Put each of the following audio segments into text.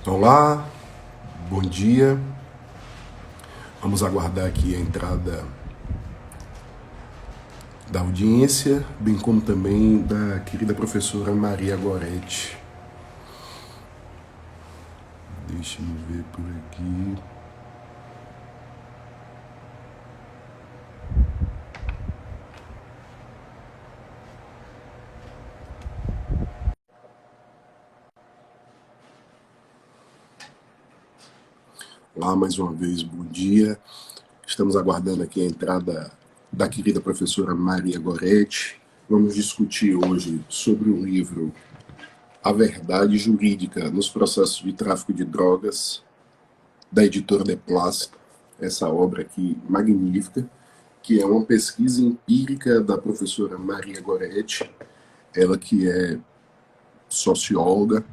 Olá, bom dia. Vamos aguardar aqui a entrada da audiência, bem como também da querida professora Maria Goretti. Deixe-me ver por aqui. Olá, mais uma vez, bom dia. Estamos aguardando aqui a entrada da querida professora Maria Goretti. Vamos discutir hoje sobre o livro A Verdade Jurídica nos Processos de Tráfico de Drogas, da editora De Plástico, essa obra aqui magnífica, que é uma pesquisa empírica da professora Maria Goretti, ela que é socióloga.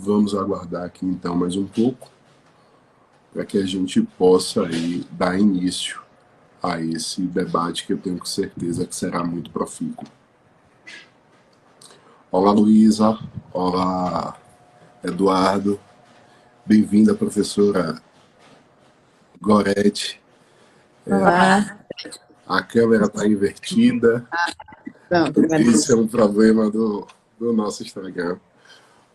Vamos aguardar aqui então mais um pouco, para que a gente possa aí dar início a esse debate que eu tenho certeza que será muito profícuo. Olá, Luísa. Olá, Eduardo. Bem-vinda, professora Goretti. Olá. A câmera está invertida. Pronto, Esse é um problema do nosso Instagram.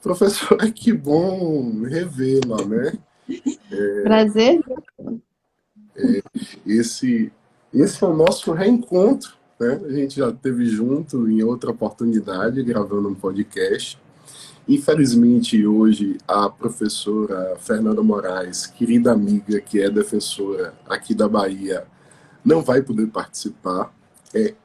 Professora, que bom revê-la, né? prazer. Esse é o nosso reencontro, né? A gente já esteve junto em outra oportunidade, gravando um podcast. Infelizmente, hoje, a professora Fernanda Moraes, querida amiga, que é defensora aqui da Bahia, não vai poder participar.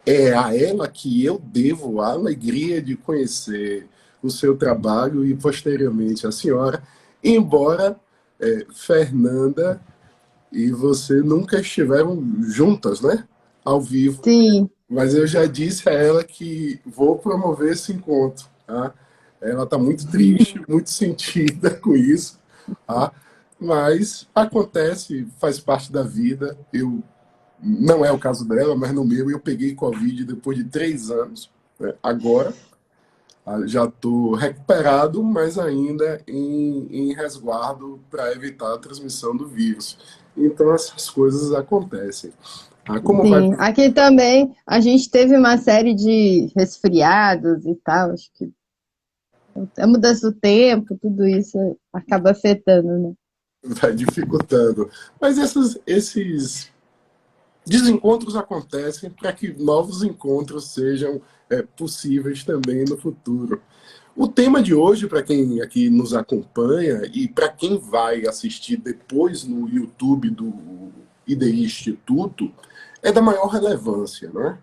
É a ela que eu devo a alegria de conhecer o seu trabalho e, posteriormente, a senhora, embora Fernanda e você nunca estiveram juntas, né? Ao vivo. Sim, Mas eu já disse a ela que vou promover esse encontro. Tá? Ela está muito triste, muito sentida com isso. Tá? Mas acontece, faz parte da vida. Não é o caso dela, mas no meu eu peguei Covid depois de 3 anos. Né? Agora já estou recuperado, mas ainda em resguardo para evitar a transmissão do vírus. Então essas coisas acontecem. Como vai? sim. Aqui também a gente teve uma série de resfriados e tal. Acho que a mudança do tempo, tudo isso acaba afetando, né? Vai dificultando. Mas esses desencontros acontecem para que novos encontros sejam possíveis também no futuro. O tema de hoje, para quem aqui nos acompanha e para quem vai assistir depois no YouTube do IDI Instituto, é da maior relevância. Né?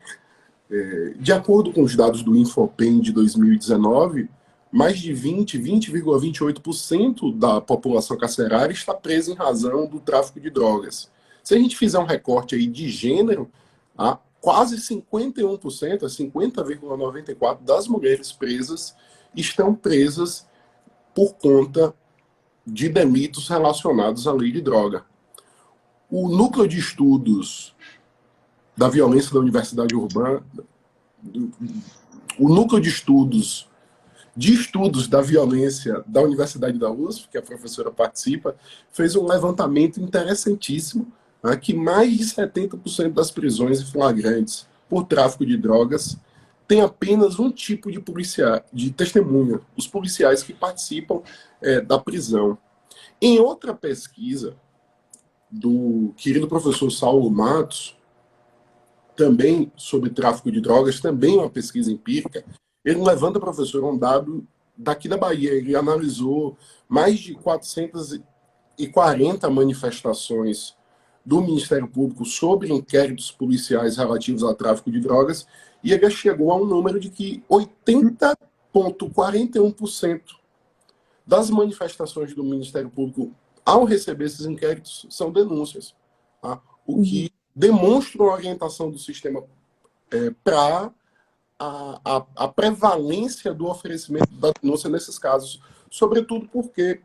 De acordo com os dados do Infopen de 2019, mais de 20,28% da população carcerária está presa em razão do tráfico de drogas. Se a gente fizer um recorte aí de gênero, quase 51%, 50,94% das mulheres presas estão presas por conta de delitos relacionados à lei de droga. O núcleo de estudos da violência da Universidade Urbana, o núcleo de estudos da violência da Universidade da USP, que a professora participa, fez um levantamento interessantíssimo, né, que mais de 70% das prisões em flagrantes por tráfico de drogas tem apenas um tipo de testemunha, os policiais que participam da prisão. Em outra pesquisa do querido professor Saulo Matos, também sobre tráfico de drogas, também uma pesquisa empírica, ele levanta, professor, um dado daqui da Bahia. Ele analisou mais de 440 manifestações do Ministério Público sobre inquéritos policiais relativos ao tráfico de drogas, e ele chegou a um número de que 80,41% das manifestações do Ministério Público ao receber esses inquéritos são denúncias. Tá? O que demonstra uma orientação do sistema para a prevalência do oferecimento da denúncia nesses casos, sobretudo porque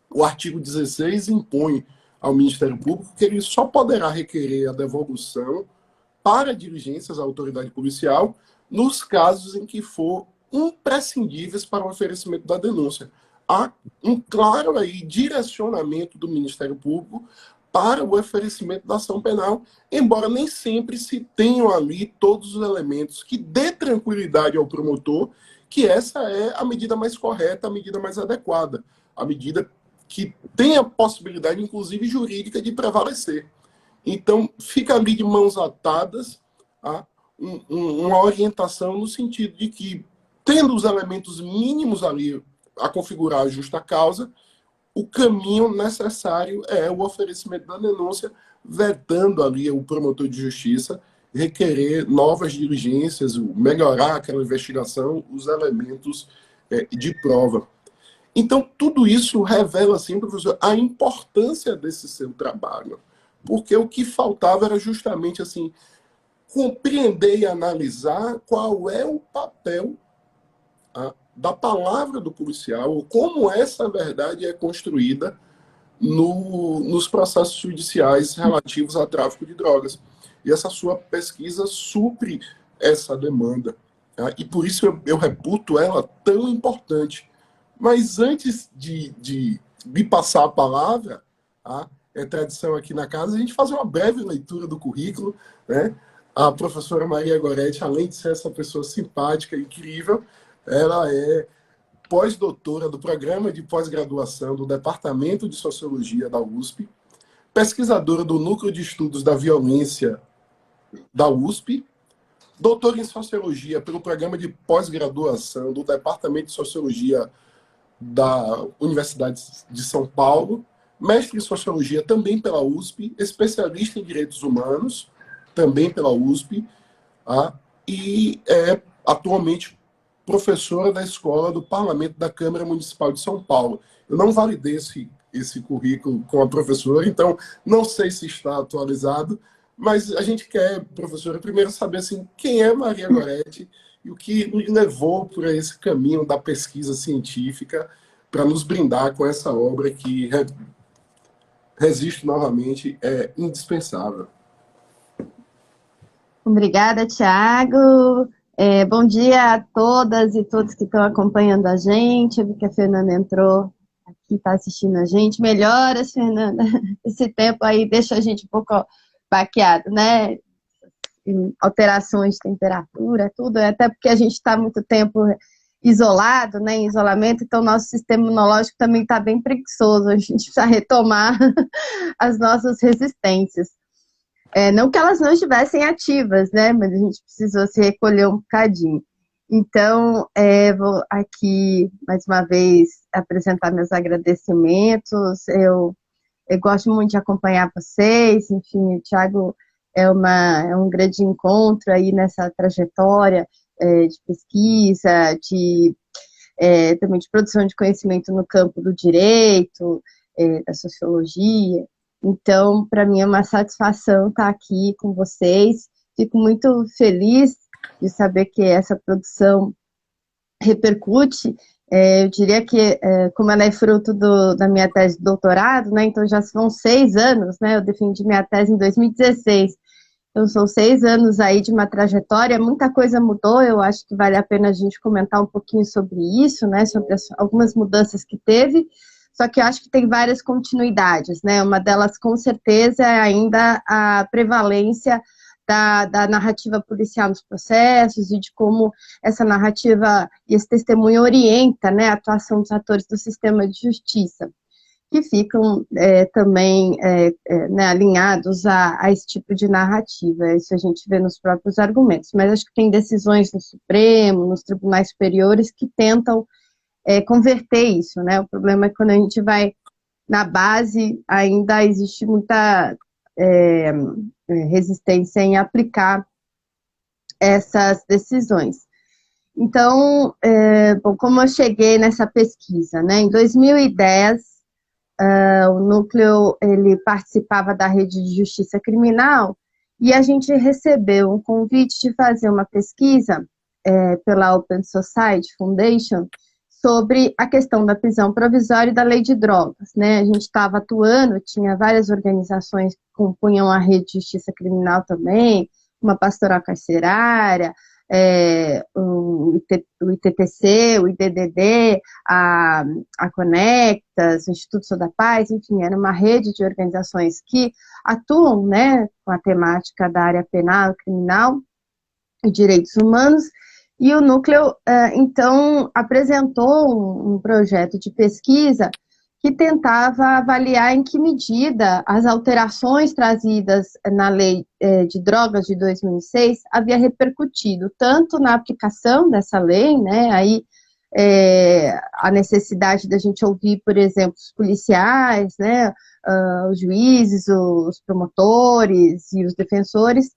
o artigo 16 impõe ao Ministério Público que ele só poderá requerer a devolução para diligências à autoridade policial nos casos em que for imprescindíveis para o oferecimento da denúncia. Há um claro aí direcionamento do Ministério Público para o oferecimento da ação penal, embora nem sempre se tenham ali todos os elementos que dê tranquilidade ao promotor, que essa é a medida mais correta, a medida mais adequada, a medida que tem a possibilidade, inclusive jurídica, de prevalecer. Então, fica ali de mãos atadas, tá? Uma orientação no sentido de que, tendo os elementos mínimos ali a configurar a justa causa, o caminho necessário é o oferecimento da denúncia, vetando ali o promotor de justiça requerer novas diligências, melhorar aquela investigação, os elementos de prova. Então, tudo isso revela, assim, professor, a importância desse seu trabalho, porque o que faltava era justamente assim compreender e analisar qual é o papel da palavra do policial, ou como essa verdade é construída nos processos judiciais relativos a tráfico de drogas. E essa sua pesquisa supre essa demanda. Tá? E por isso eu reputo ela tão importante. Mas antes de me passar a palavra, tá? É tradição aqui na casa, a gente fazer uma breve leitura do currículo, né? A professora Maria Goretti, além de ser essa pessoa simpática e incrível, ela é pós-doutora do Programa de Pós-Graduação do Departamento de Sociologia da USP, pesquisadora do Núcleo de Estudos da Violência da USP, doutora em Sociologia pelo Programa de Pós-Graduação do Departamento de Sociologia da Universidade de São Paulo, mestre em Sociologia também pela USP, especialista em Direitos Humanos, também pela USP, e é atualmente professora da Escola do Parlamento da Câmara Municipal de São Paulo. Eu não validei esse currículo com a professora, então não sei se está atualizado, mas a gente quer, professora, primeiro saber assim, quem é Maria Goretti e o que nos levou por esse caminho da pesquisa científica para nos brindar com essa obra que, resisto novamente, é indispensável. Obrigada, Thiago. Bom dia a todas e todos que estão acompanhando a gente. Eu vi que a Fernanda entrou aqui, está assistindo a gente. Melhoras, Fernanda. Esse tempo aí deixa a gente um pouco baqueado, né? Alterações de temperatura, tudo. Até porque a gente está muito tempo isolado, né, em isolamento, então nosso sistema imunológico também está bem preguiçoso. A gente precisa retomar as nossas resistências. Não que elas não estivessem ativas, né? Mas a gente precisou se recolher um bocadinho. Então, vou aqui, mais uma vez, apresentar meus agradecimentos. Eu gosto muito de acompanhar vocês. Enfim, o Thiago é um grande encontro aí nessa trajetória de pesquisa, também de produção de conhecimento no campo do direito, da sociologia. Então, para mim é uma satisfação estar aqui com vocês. Fico muito feliz de saber que essa produção repercute. Eu diria que, como ela é fruto da minha tese de doutorado, né, então já são 6 anos, né, eu defendi minha tese em 2016. Então, são 6 anos aí de uma trajetória, muita coisa mudou, eu acho que vale a pena a gente comentar um pouquinho sobre isso, né, sobre algumas mudanças que teve. Só que eu acho que tem várias continuidades, né? Uma delas, com certeza, é ainda a prevalência da narrativa policial nos processos e de como essa narrativa e esse testemunho orienta, né, a atuação dos atores do sistema de justiça, que ficam também né, alinhados a esse tipo de narrativa. Isso a gente vê nos próprios argumentos. Mas acho que tem decisões no Supremo, nos tribunais superiores, que tentam converter isso, né? O problema é que quando a gente vai na base, ainda existe muita resistência em aplicar essas decisões. Então, bom, como eu cheguei nessa pesquisa, né? Em 2010, o núcleo ele participava da rede de justiça criminal e a gente recebeu um convite de fazer uma pesquisa pela Open Society Foundation sobre a questão da prisão provisória e da lei de drogas, né? A gente estava atuando, tinha várias organizações que compunham a rede de justiça criminal também, uma pastoral carcerária, o ITTC, o IDDD, a Conectas, o Instituto Sou da Paz, enfim, era uma rede de organizações que atuam, né, com a temática da área penal, criminal e direitos humanos, e o núcleo, então, apresentou um projeto de pesquisa que tentava avaliar em que medida as alterações trazidas na Lei de Drogas de 2006 havia repercutido tanto na aplicação dessa lei, né, aí a necessidade da gente ouvir, por exemplo, os policiais, né, os juízes, os promotores e os defensores,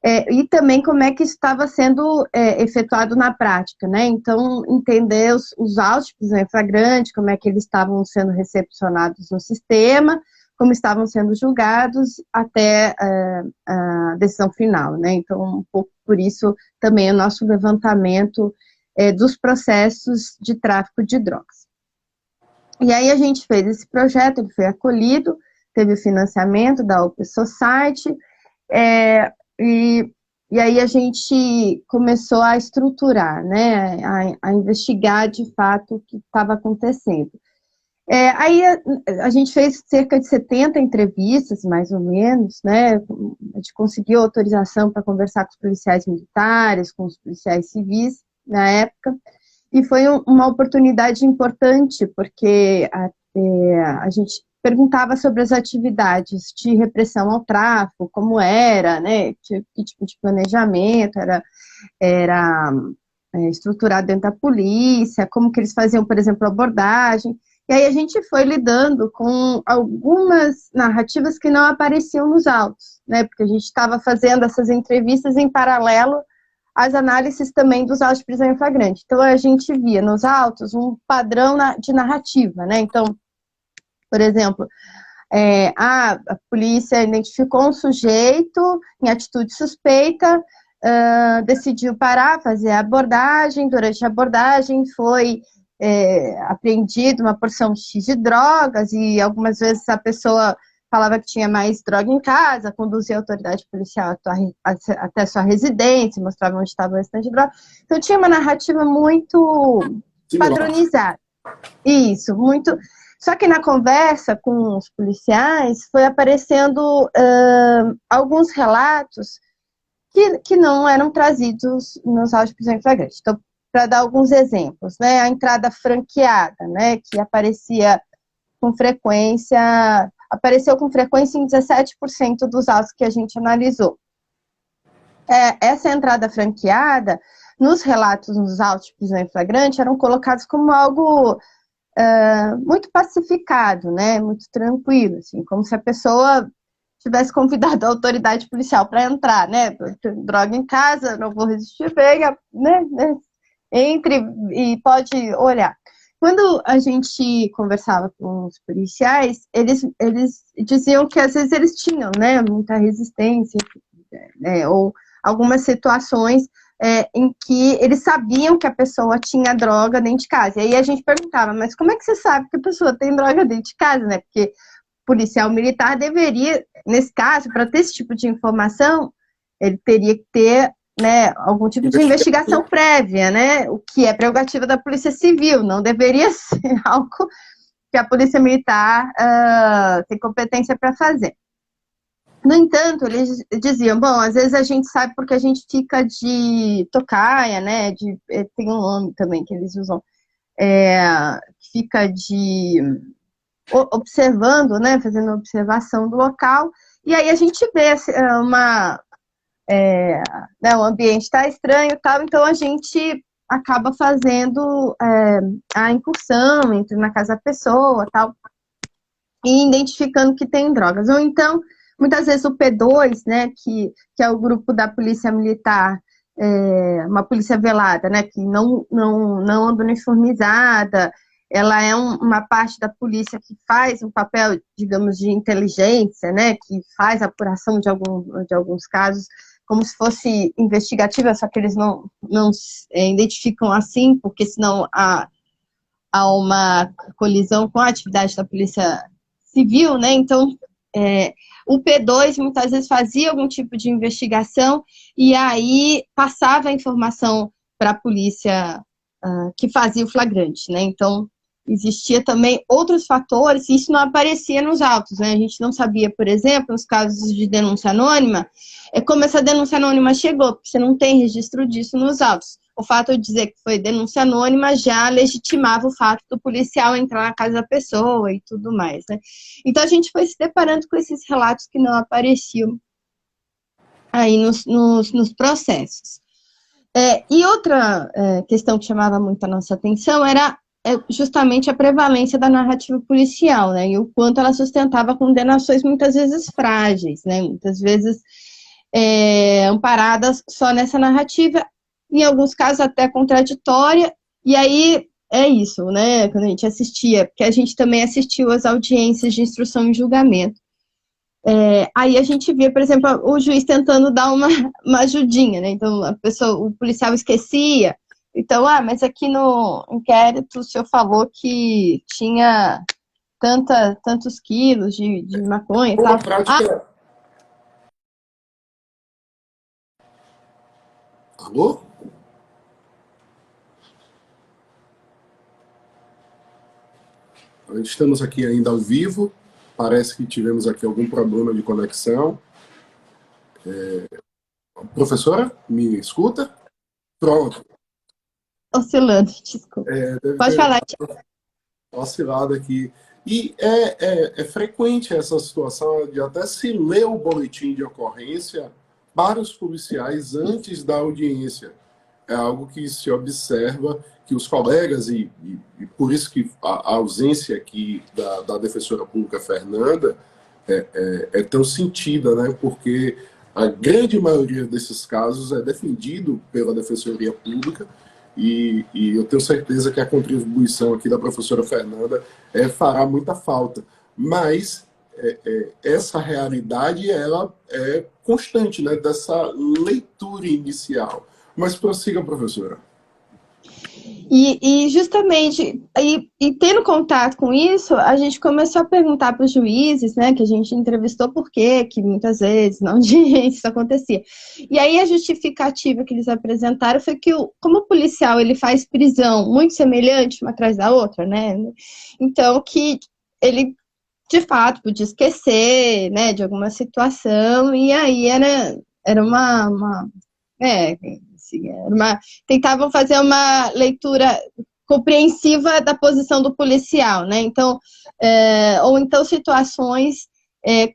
e também como é que isso estava sendo efetuado na prática, né? Então, entender os autos de prisão em flagrante, como é que eles estavam sendo recepcionados no sistema, como estavam sendo julgados até a decisão final, né? Então, um pouco por isso também o nosso levantamento dos processos de tráfico de drogas. E aí a gente fez esse projeto, ele foi acolhido, teve o financiamento da Open Society, e aí a gente começou a estruturar, né, a investigar de fato o que estava acontecendo. Aí a gente fez cerca de 70 entrevistas, mais ou menos, né, a gente conseguiu autorização para conversar com os policiais militares, com os policiais civis na época, e foi uma oportunidade importante, porque a gente perguntava sobre as atividades de repressão ao tráfico, como era, né, que tipo de planejamento era estruturado dentro da polícia, como que eles faziam, por exemplo, abordagem. E aí a gente foi lidando com algumas narrativas que não apareciam nos autos, né, porque a gente estava fazendo essas entrevistas em paralelo às análises também dos autos de prisão em flagrante. Então a gente via nos autos um padrão de narrativa, né, então, por exemplo, a polícia identificou um sujeito em atitude suspeita, decidiu parar, fazer a abordagem. Durante a abordagem foi apreendido uma porção X de drogas, e algumas vezes a pessoa falava que tinha mais droga em casa, conduzia a autoridade policial até sua residência, mostrava onde estava o restante de droga. Então tinha uma narrativa muito padronizada. Isso, muito... Só que na conversa com os policiais foi aparecendo alguns relatos que não eram trazidos nos autos de prisão em flagrante. Então, para dar alguns exemplos, né, a entrada franqueada, né, que apareceu com frequência em 17% dos autos que a gente analisou. Essa entrada franqueada, nos relatos nos autos de prisão em flagrante, eram colocados como algo muito pacificado, né, muito tranquilo, assim, como se a pessoa tivesse convidado a autoridade policial para entrar, né, droga em casa, não vou resistir, venha, né, entre e pode olhar. Quando a gente conversava com os policiais, eles diziam que às vezes eles tinham, né, muita resistência, ou algumas situações em que eles sabiam que a pessoa tinha droga dentro de casa. E aí a gente perguntava, mas como é que você sabe que a pessoa tem droga dentro de casa, né? Porque o policial militar deveria, nesse caso, para ter esse tipo de informação, ele teria que ter, né, algum tipo de investigação prévia, né? O que é prerrogativa da Polícia Civil, não deveria ser algo que a Polícia Militar tem competência para fazer. No entanto, eles diziam, bom, às vezes a gente sabe porque a gente fica de tocaia, né, tem um nome também que eles usam, fica observando, né, fazendo observação do local, e aí a gente vê o ambiente está estranho e tal, então a gente acaba fazendo a incursão, entra na casa da pessoa tal, e identificando que tem drogas. Ou então, muitas vezes o P2, né, que é o grupo da polícia militar, uma polícia velada, né, que não anda uniformizada, ela é uma parte da polícia que faz um papel, digamos, de inteligência, né, que faz a apuração de alguns casos, como se fosse investigativa, só que eles não identificam assim, porque senão há uma colisão com a atividade da polícia civil, né, então o P2 muitas vezes fazia algum tipo de investigação e aí passava a informação para a polícia que fazia o flagrante, né? Então, existia também outros fatores, e isso não aparecia nos autos, né? A gente não sabia, por exemplo, nos casos de denúncia anônima, como essa denúncia anônima chegou, porque você não tem registro disso nos autos. O fato de dizer que foi denúncia anônima já legitimava o fato do policial entrar na casa da pessoa e tudo mais, né? Então, a gente foi se deparando com esses relatos que não apareciam aí nos processos. E outra questão que chamava muito a nossa atenção era justamente a prevalência da narrativa policial, né, e o quanto ela sustentava condenações muitas vezes frágeis, né, muitas vezes amparadas só nessa narrativa, em alguns casos até contraditória, e aí é isso, né, quando a gente assistia, porque a gente também assistiu às audiências de instrução e julgamento, aí a gente via, por exemplo, o juiz tentando dar uma ajudinha, né? Então, o policial esquecia. Então, mas aqui no inquérito o senhor falou que tinha tantos quilos de maconha e tal. Prática... Alô? Estamos aqui ainda ao vivo. Parece que tivemos aqui algum problema de conexão. Professora, me escuta? Pronto. Oscilando, desculpa. Pode falar. Oscilado aqui. E é frequente essa situação de até se ler o boletim de ocorrência para os policiais antes da audiência. É algo que se observa que os colegas, e por isso que a ausência aqui da defensora pública Fernanda é tão sentida, né? Porque a grande maioria desses casos é defendido pela Defensoria Pública e eu tenho certeza que a contribuição aqui da professora Fernanda fará muita falta. Mas essa realidade ela é constante, né? Dessa leitura inicial. Mas prossiga, professora. E justamente, tendo contato com isso, a gente começou a perguntar para os juízes, né, que a gente entrevistou por quê, que muitas vezes na audiência isso acontecia. E aí a justificativa que eles apresentaram foi que, como o policial ele faz prisão muito semelhante uma atrás da outra, né, então que ele, de fato, podia esquecer, né, de alguma situação, e aí era tentavam fazer uma leitura compreensiva da posição do policial, né? Então, ou então situações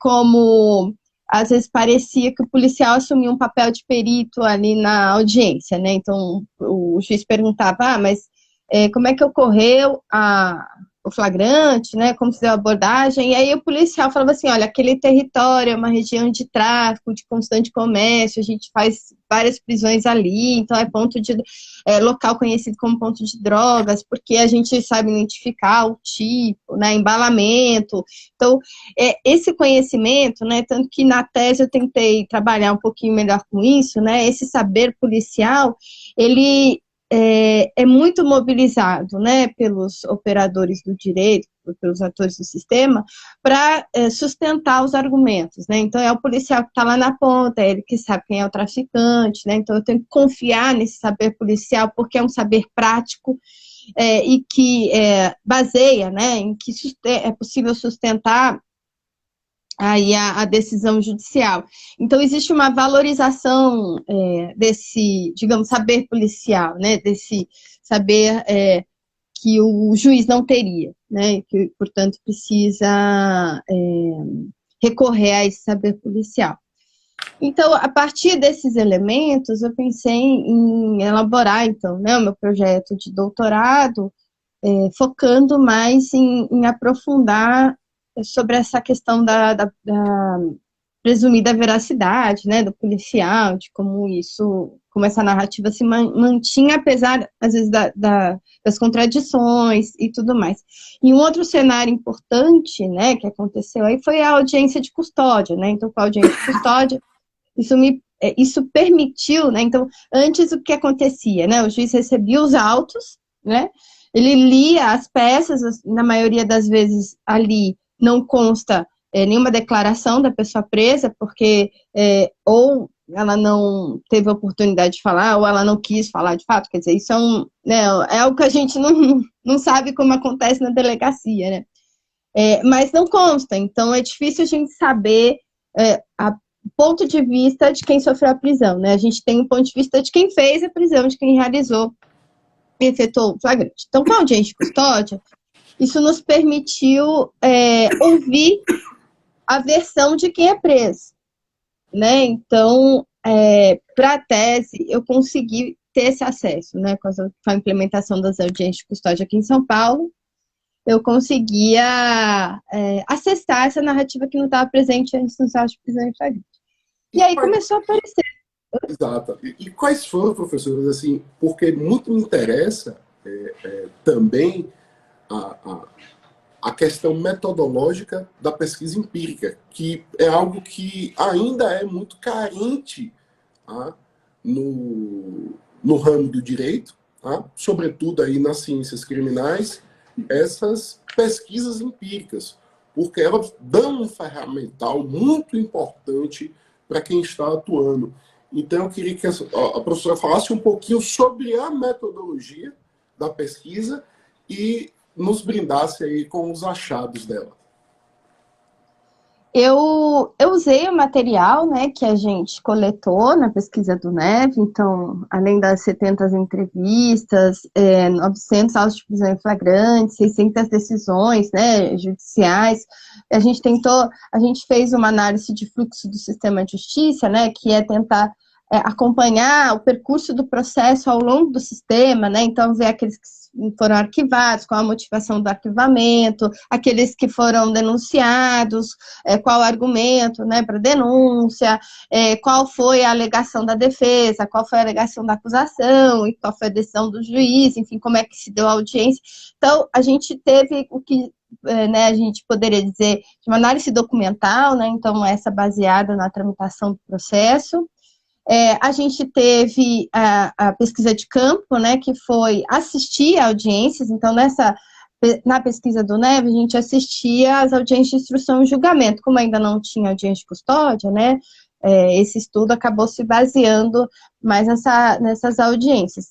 como às vezes parecia que o policial assumia um papel de perito ali na audiência, né? Então, o juiz perguntava, mas como é que ocorreu o flagrante, né, como se deu a abordagem, e aí o policial falava assim, olha, aquele território é uma região de tráfico, de constante comércio, a gente faz várias prisões ali, então é local conhecido como ponto de drogas, porque a gente sabe identificar o tipo, né, embalamento, então esse conhecimento, né, tanto que na tese eu tentei trabalhar um pouquinho melhor com isso, né, esse saber policial, ele é muito mobilizado, né, pelos operadores do direito, pelos atores do sistema, para sustentar os argumentos, né, então é o policial que está lá na ponta, é ele que sabe quem é o traficante, né, então eu tenho que confiar nesse saber policial, porque é um saber prático, e que baseia, né, em que é possível sustentar aí a decisão judicial. Então, existe uma valorização desse, digamos, saber policial, né, desse saber que o juiz não teria, né, que, portanto, precisa recorrer a esse saber policial. Então, a partir desses elementos, eu pensei em elaborar, então, né, o meu projeto de doutorado, focando mais em aprofundar sobre essa questão da presumida veracidade, né, do policial, de como essa narrativa se mantinha, apesar, às vezes, das contradições e tudo mais. E um outro cenário importante, né, que aconteceu aí foi a audiência de custódia, né, então, com a audiência de custódia, isso permitiu, né, então, antes o que acontecia, né, o juiz recebia os autos, né, ele lia as peças, na maioria das vezes ali não consta nenhuma declaração da pessoa presa, porque ou ela não teve oportunidade de falar, ou ela não quis falar de fato, quer dizer, isso é algo que a gente não sabe como acontece na delegacia, né? Mas não consta, então é difícil a gente saber o ponto de vista de quem sofreu a prisão, né? A gente tem o ponto de vista de quem fez a prisão, de quem realizou e efetuou o flagrante. Então, com a audiência de custódia, isso nos permitiu ouvir a versão de quem é preso, né? Então, para a tese, eu consegui ter esse acesso, né? Com a implementação das audiências de custódia aqui em São Paulo, eu conseguia acessar essa narrativa que não estava presente antes nos autos de prisão em flagrante. E aí começou a aparecer. Exato. E quais foram, professores, assim, porque muito me interessa também a questão metodológica da pesquisa empírica, que é algo que ainda é muito carente, tá, no ramo do direito, tá, sobretudo aí nas ciências criminais, essas pesquisas empíricas, porque elas dão um ferramental muito importante para quem está atuando. Então, eu queria que a professora falasse um pouquinho sobre a metodologia da pesquisa e nos brindasse aí com os achados dela. Eu usei o material, né, que a gente coletou na pesquisa do NEV, então, além das 70 entrevistas, 900 autos de prisão em flagrante, 600 decisões, né, judiciais, a gente fez uma análise de fluxo do sistema de justiça, né, que é tentar acompanhar o percurso do processo ao longo do sistema, né, então ver aqueles que foram arquivados, qual a motivação do arquivamento, aqueles que foram denunciados, qual o argumento, né, para denúncia, qual foi a alegação da defesa, qual foi a alegação da acusação, e qual foi a decisão do juiz, enfim, como é que se deu a audiência. Então, a gente teve o que a gente poderia dizer de uma análise documental, né, então essa baseada na tramitação do processo. A gente teve a pesquisa de campo, né, que foi assistir a audiências, então na pesquisa do NEV, a gente assistia às audiências de instrução e julgamento, como ainda não tinha audiência de custódia, né, esse estudo acabou se baseando mais nessas audiências.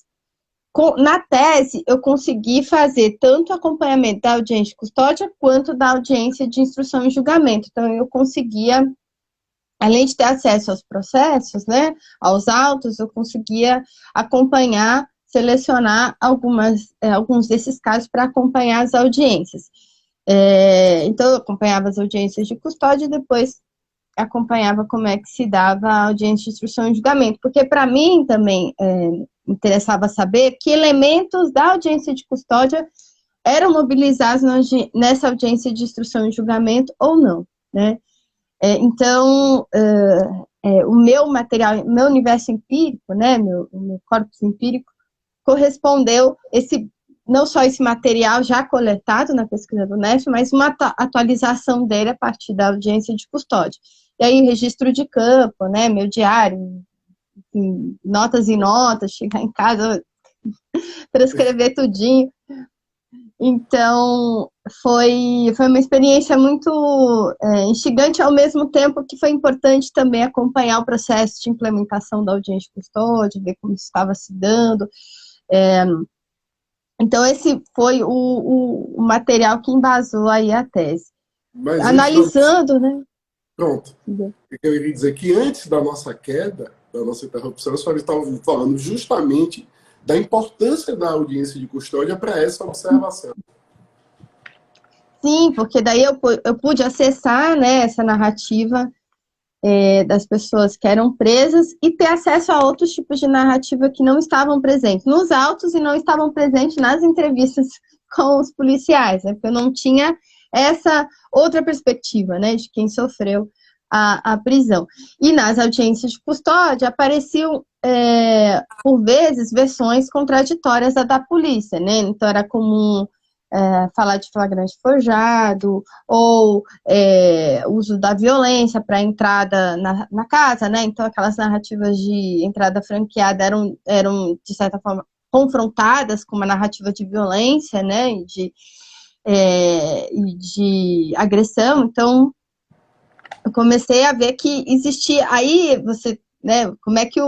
Na tese, eu consegui fazer tanto o acompanhamento da audiência de custódia, quanto da audiência de instrução e julgamento, então eu conseguia, além de ter acesso aos processos, né, aos autos, eu conseguia acompanhar, selecionar alguns desses casos para acompanhar as audiências. Então, eu acompanhava as audiências de custódia e depois acompanhava como é que se dava a audiência de instrução e julgamento, porque para mim também interessava saber que elementos da audiência de custódia eram mobilizados nessa audiência de instrução e julgamento ou não, né? Então, o meu material, meu universo empírico, né, o meu corpus empírico, correspondeu não só esse material já coletado na pesquisa do NEF, mas uma atualização dele a partir da audiência de custódia. E aí, registro de campo, né, meu diário, enfim, notas e notas, chegar em casa, transcrever tudinho. Então, foi uma experiência muito instigante, ao mesmo tempo que foi importante também acompanhar o processo de implementação da audiência de custódia, ver como isso estava se dando. Então, esse foi o material que embasou aí a tese. Mas analisando, né? Pronto. Eu iria dizer que antes da nossa queda, da nossa interrupção, a senhora estava falando justamente da importância da audiência de custódia para essa observação. Sim, porque daí eu pude acessar, né, essa narrativa das pessoas que eram presas e ter acesso a outros tipos de narrativa que não estavam presentes nos autos e não estavam presentes nas entrevistas com os policiais, né, porque eu não tinha essa outra perspectiva, né, de quem sofreu a prisão. E nas audiências de custódia apareciam, por vezes, versões contraditórias da polícia, né, então era comum falar de flagrante forjado, ou uso da violência para entrada na casa, né? Então aquelas narrativas de entrada franqueada eram de certa forma confrontadas com uma narrativa de violência, né? E de agressão. Então eu comecei a ver que existia, aí você, né, como é que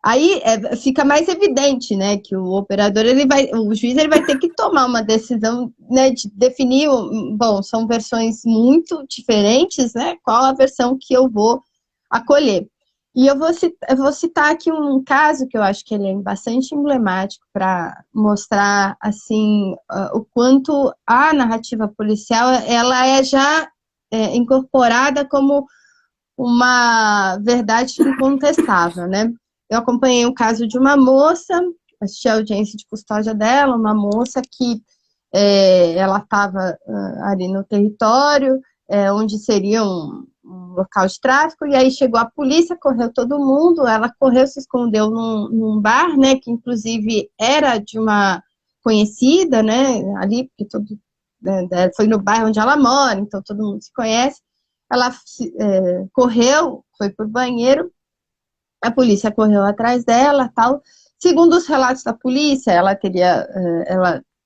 aí fica mais evidente, né, que o operador, o juiz ele vai ter que tomar uma decisão, né, de definir, bom, são versões muito diferentes, né, qual a versão que eu vou acolher. E eu vou citar aqui um caso que eu acho que ele é bastante emblemático para mostrar, assim, o quanto a narrativa policial, ela é já incorporada como uma verdade incontestável, né? Eu acompanhei o caso de uma moça, assisti a audiência de custódia dela, uma moça que ela estava ali no território, onde seria um local de tráfico, e aí chegou a polícia, correu todo mundo, ela correu, se escondeu num bar, né, que inclusive era de uma conhecida, né, ali, porque foi no bairro onde ela mora, então todo mundo se conhece. Ela correu, foi pro banheiro, a polícia correu atrás dela, tal. Segundo os relatos da polícia, ela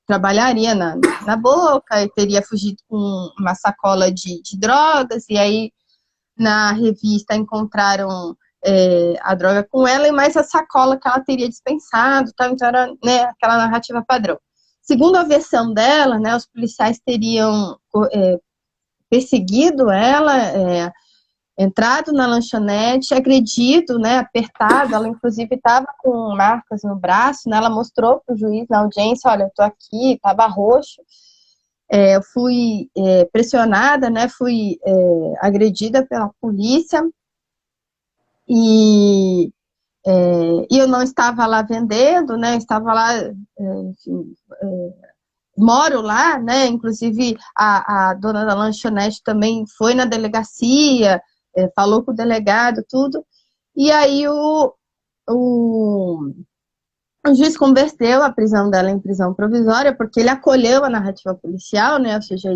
trabalharia na Boca e teria fugido com uma sacola de drogas, e aí na revista encontraram a droga com ela e mais a sacola que ela teria dispensado, tal. Então era, né, aquela narrativa padrão. Segundo a versão dela, né, os policiais teriam perseguido ela, entrado na lanchonete, agredido, né, apertado, ela inclusive estava com marcas no braço, né, ela mostrou para o juiz na audiência, olha, eu estou aqui, estava roxo, eu fui pressionada, né, fui agredida pela polícia, e eu não estava lá vendendo, né, estava lá, enfim, moro lá, né, inclusive a dona da lanchonete também foi na delegacia, falou com o delegado, tudo, e aí o juiz converteu a prisão dela em prisão provisória, porque ele acolheu a narrativa policial, né, ou seja,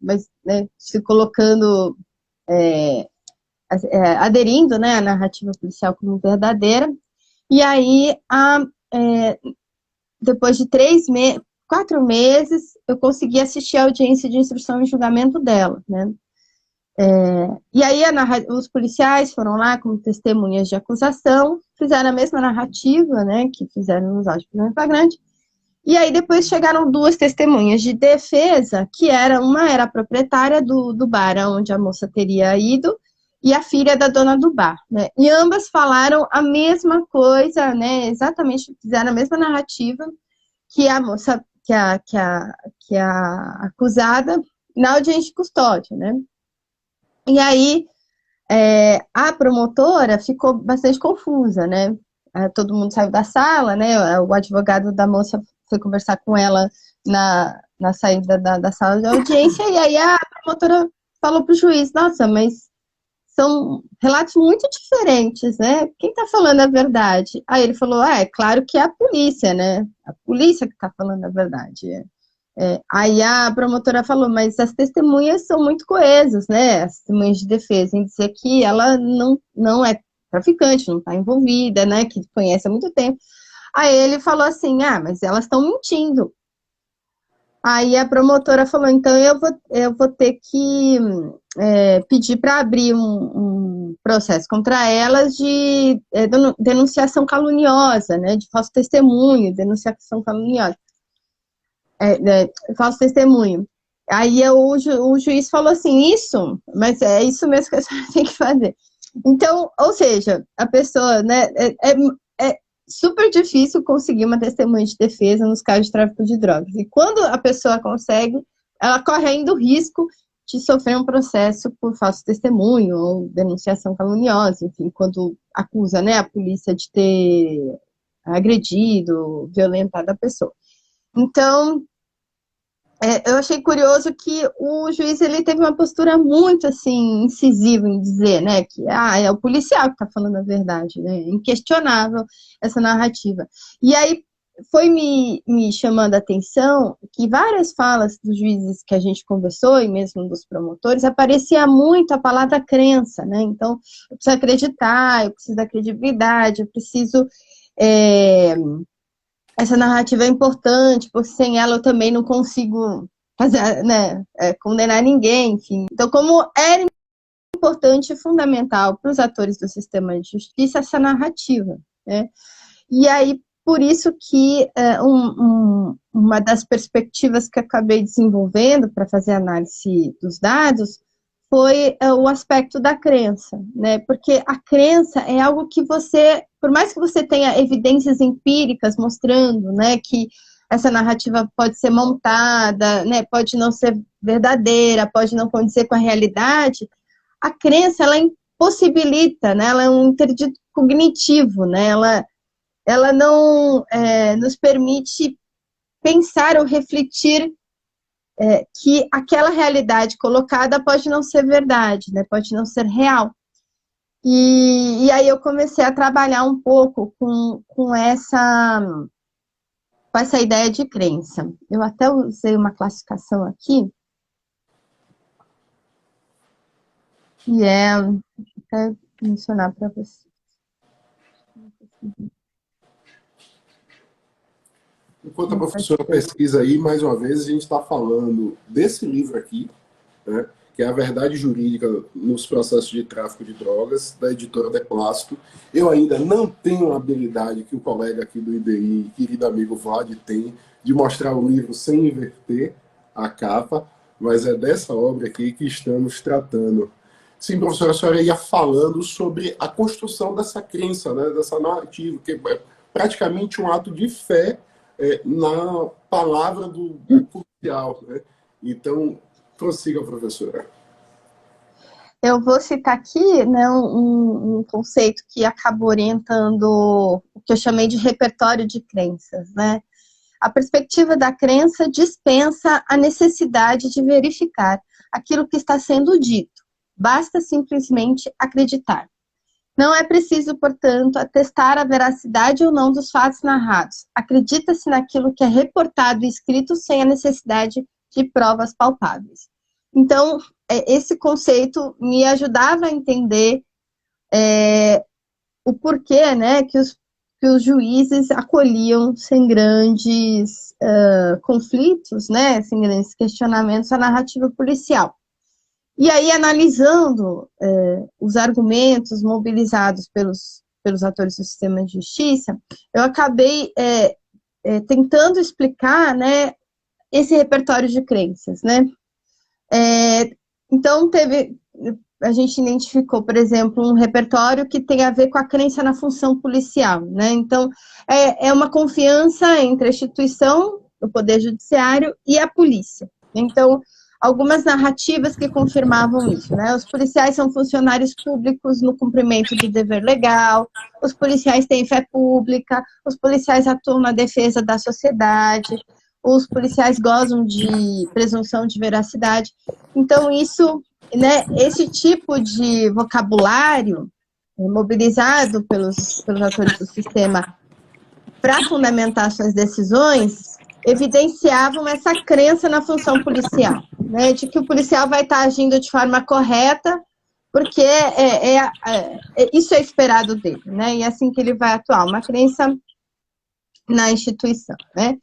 mas, né, se colocando, aderindo, né, à narrativa policial como verdadeira, e aí, depois de 4 meses, eu consegui assistir a audiência de instrução e julgamento dela, né. E aí os policiais foram lá como testemunhas de acusação, fizeram a mesma narrativa, né, que fizeram nos autos de flagrante, e aí depois chegaram 2 testemunhas de defesa, que uma era a proprietária do bar onde a moça teria ido, e a filha da dona do bar, né, e ambas falaram a mesma coisa, né, exatamente, fizeram a mesma narrativa que a moça, que a acusada na audiência de custódia, né. E aí, a promotora ficou bastante confusa, né? Todo mundo saiu da sala, né? O advogado da moça foi conversar com ela na saída da sala de audiência, e aí a promotora falou para o juiz, nossa, mas são relatos muito diferentes, né? Quem está falando a verdade? Aí ele falou, é claro que é a polícia, né? A polícia que está falando a verdade. Aí a promotora falou, mas as testemunhas são muito coesas, né? As testemunhas de defesa, em dizer que ela não é traficante, não está envolvida, né? Que conhece há muito tempo. Aí ele falou assim, mas elas estão mentindo. Aí a promotora falou, então eu vou ter que pedir para abrir um processo contra elas de denunciação caluniosa, né? De falso testemunho, denunciação caluniosa. Falso testemunho. Aí o juiz falou assim, mas é isso mesmo que a senhora tem que fazer. Então, ou seja, a pessoa, né, é super difícil conseguir uma testemunha de defesa nos casos de tráfico de drogas. E quando a pessoa consegue, ela corre ainda o risco de sofrer um processo por falso testemunho ou denunciação caluniosa, enfim, quando acusa, né, a polícia de ter agredido, violentado a pessoa. Então, eu achei curioso que o juiz ele teve uma postura muito assim incisiva em dizer, né, que é o policial que está falando a verdade, né, inquestionável essa narrativa. E aí foi me chamando a atenção que várias falas dos juízes que a gente conversou e mesmo dos promotores aparecia muito a palavra crença, né? Então eu preciso acreditar, eu preciso da credibilidade, eu preciso essa narrativa é importante, porque sem ela eu também não consigo fazer, né, condenar ninguém, enfim. Então, como era importante e fundamental para os atores do sistema de justiça essa narrativa, né? E aí, por isso que uma das perspectivas que eu acabei desenvolvendo para fazer análise dos dados foi o aspecto da crença, né? Porque a crença é algo que você, por mais que você tenha evidências empíricas mostrando, né, que essa narrativa pode ser montada, né, pode não ser verdadeira, pode não condizer com a realidade, a crença, ela impossibilita, né, ela é um interdito cognitivo, né, ela não nos permite pensar ou refletir que aquela realidade colocada pode não ser verdade, né, pode não ser real. E aí eu comecei a trabalhar um pouco com essa ideia de crença. Eu até usei uma classificação aqui, que até mencionar para vocês. Enquanto a professora pesquisa aí, mais uma vez, a gente está falando desse livro aqui, né, que é A Verdade Jurídica nos Processos de Tráfico de Drogas, da editora De Plástico. Eu ainda não tenho a habilidade que o colega aqui do IBI, querido amigo Vlad, tem, de mostrar o livro sem inverter a capa, mas é dessa obra aqui que estamos tratando. Sim, professora, a senhora ia falando sobre a construção dessa crença, né, dessa narrativa, que é praticamente um ato de fé na palavra do policial, né? Então, prossiga, professora. Eu vou citar aqui, né, um conceito que acaba orientando o que eu chamei de repertório de crenças, né? A perspectiva da crença dispensa a necessidade de verificar aquilo que está sendo dito. Basta simplesmente acreditar. Não é preciso, portanto, atestar a veracidade ou não dos fatos narrados. Acredita-se naquilo que é reportado e escrito sem a necessidade de provas palpáveis. Então, esse conceito me ajudava a entender o porquê, né, que os juízes acolhiam sem grandes conflitos, né, sem grandes questionamentos, a narrativa policial. E aí, analisando os argumentos mobilizados pelos atores do sistema de justiça, eu acabei tentando explicar, né, esse repertório de crenças, né? Então, a gente identificou, por exemplo, um repertório que tem a ver com a crença na função policial, né? Então, é uma confiança entre a instituição, o Poder Judiciário e a polícia. Então, algumas narrativas que confirmavam isso, né? Os policiais são funcionários públicos no cumprimento do dever legal, os policiais têm fé pública, os policiais atuam na defesa da sociedade, os policiais gozam de presunção de veracidade. Então, isso, né, esse tipo de vocabulário mobilizado pelos atores do sistema para fundamentar suas decisões, evidenciavam essa crença na função policial, né, de que o policial vai estar agindo de forma correta, porque isso é esperado dele, né, e é assim que ele vai atuar, uma crença na instituição, né.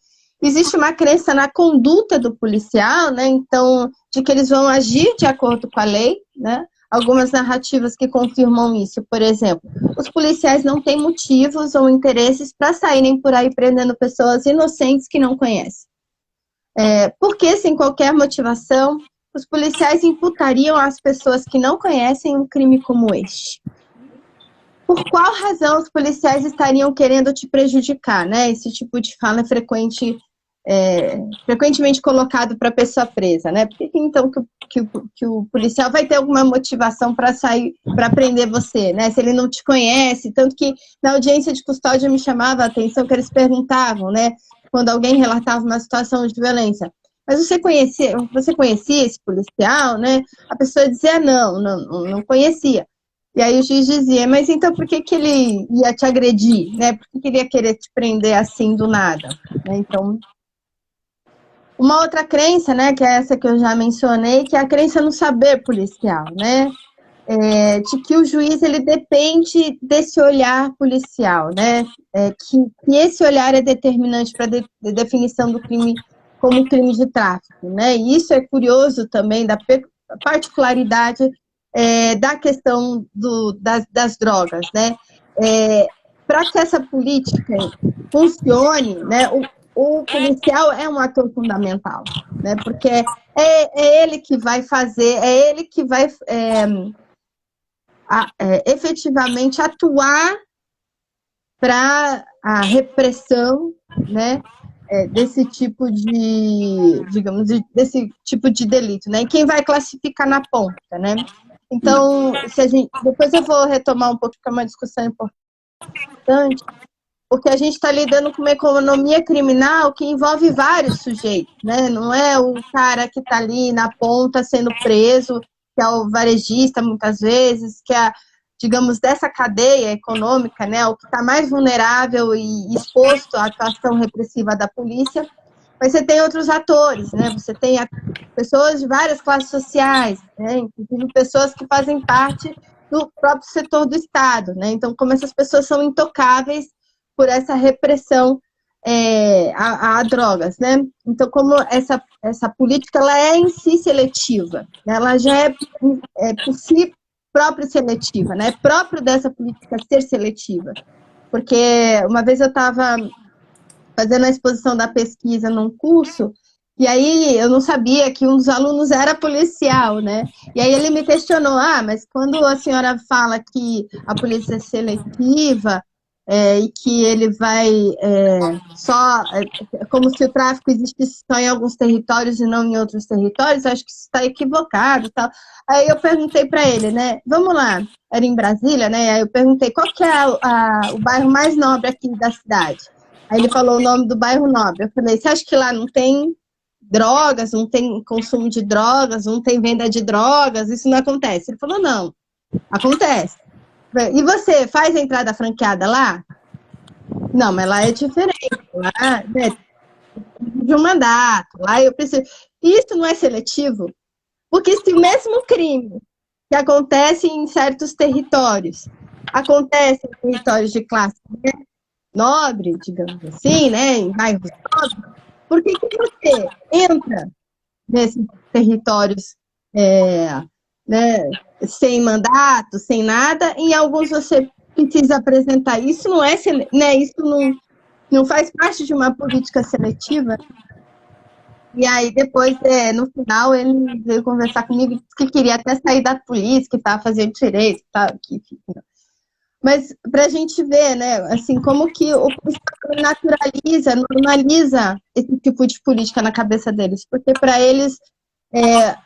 Existe uma crença na conduta do policial, né, então, de que eles vão agir de acordo com a lei, né, algumas narrativas que confirmam isso, por exemplo, os policiais não têm motivos ou interesses para saírem por aí prendendo pessoas inocentes que não conhecem. Porque, sem qualquer motivação, os policiais imputariam às pessoas que não conhecem um crime como este? Por qual razão os policiais estariam querendo te prejudicar, né? Esse tipo de fala é frequentemente colocado para a pessoa presa, né? Por que então que o policial vai ter alguma motivação para sair, para prender você, né? Se ele não te conhece, tanto que na audiência de custódia me chamava a atenção que eles perguntavam, né? Quando alguém relatava uma situação de violência, mas você conhecia esse policial, né? A pessoa dizia não conhecia. E aí o juiz dizia, mas então por que ele ia te agredir, né? Por que ele ia querer te prender assim do nada, né? Então, uma outra crença, né, que é essa que eu já mencionei, que é a crença no saber policial, né, de que o juiz, ele depende desse olhar policial, né, que esse olhar é determinante para a definição do crime como crime de tráfico, né, e isso é curioso também, da particularidade da questão das drogas, né? Para que essa política funcione, né, o policial é um ator fundamental, né? Porque é ele que vai fazer, é ele que vai efetivamente atuar para a repressão, né, desse tipo de, digamos, desse tipo de delito, né? E quem vai classificar na ponta, né? Então, depois eu vou retomar um pouco, que é uma discussão importante, porque a gente está lidando com uma economia criminal que envolve vários sujeitos, né? Não é o cara que está ali na ponta sendo preso, que é o varejista, muitas vezes, que é, digamos, dessa cadeia econômica, né? O que está mais vulnerável e exposto à atuação repressiva da polícia. Mas você tem outros atores, né? Você tem pessoas de várias classes sociais, né? Inclusive pessoas que fazem parte do próprio setor do Estado, né? Então, como essas pessoas são intocáveis por essa repressão a drogas, né? Então, como essa política ela é em si seletiva, né? Ela já é por si própria seletiva, né? É próprio dessa política ser seletiva, porque uma vez eu estava fazendo a exposição da pesquisa num curso, e aí eu não sabia que um dos alunos era policial, né? E aí ele me questionou, mas quando a senhora fala que a polícia é seletiva, e que ele vai como se o tráfico existisse só em alguns territórios e não em outros territórios, acho que isso está equivocado e tal. Aí eu perguntei para ele, né, vamos lá, era em Brasília, né? Aí eu perguntei, qual que é o bairro mais nobre aqui da cidade? Aí ele falou o nome do bairro nobre. Eu falei, você acha que lá não tem drogas, não tem consumo de drogas, não tem venda de drogas? Isso não acontece. Ele falou, não, acontece. E você faz a entrada franqueada lá? Não, mas lá é diferente. Lá, né, de um mandato. Lá eu preciso. Isso não é seletivo? Porque se o mesmo crime que acontece em certos territórios acontece em territórios de classe nobre, digamos assim, né, em bairros nobres, por que você entra nesses territórios né, sem mandato, sem nada, em alguns você precisa apresentar? Isso não é, né, isso não faz parte de uma política seletiva. E aí depois, no final, ele veio conversar comigo, disse que queria até sair da polícia, que estava fazendo direito, que enfim. Mas para a gente ver, né, assim, como que o naturaliza, normaliza esse tipo de política na cabeça deles, porque para eles,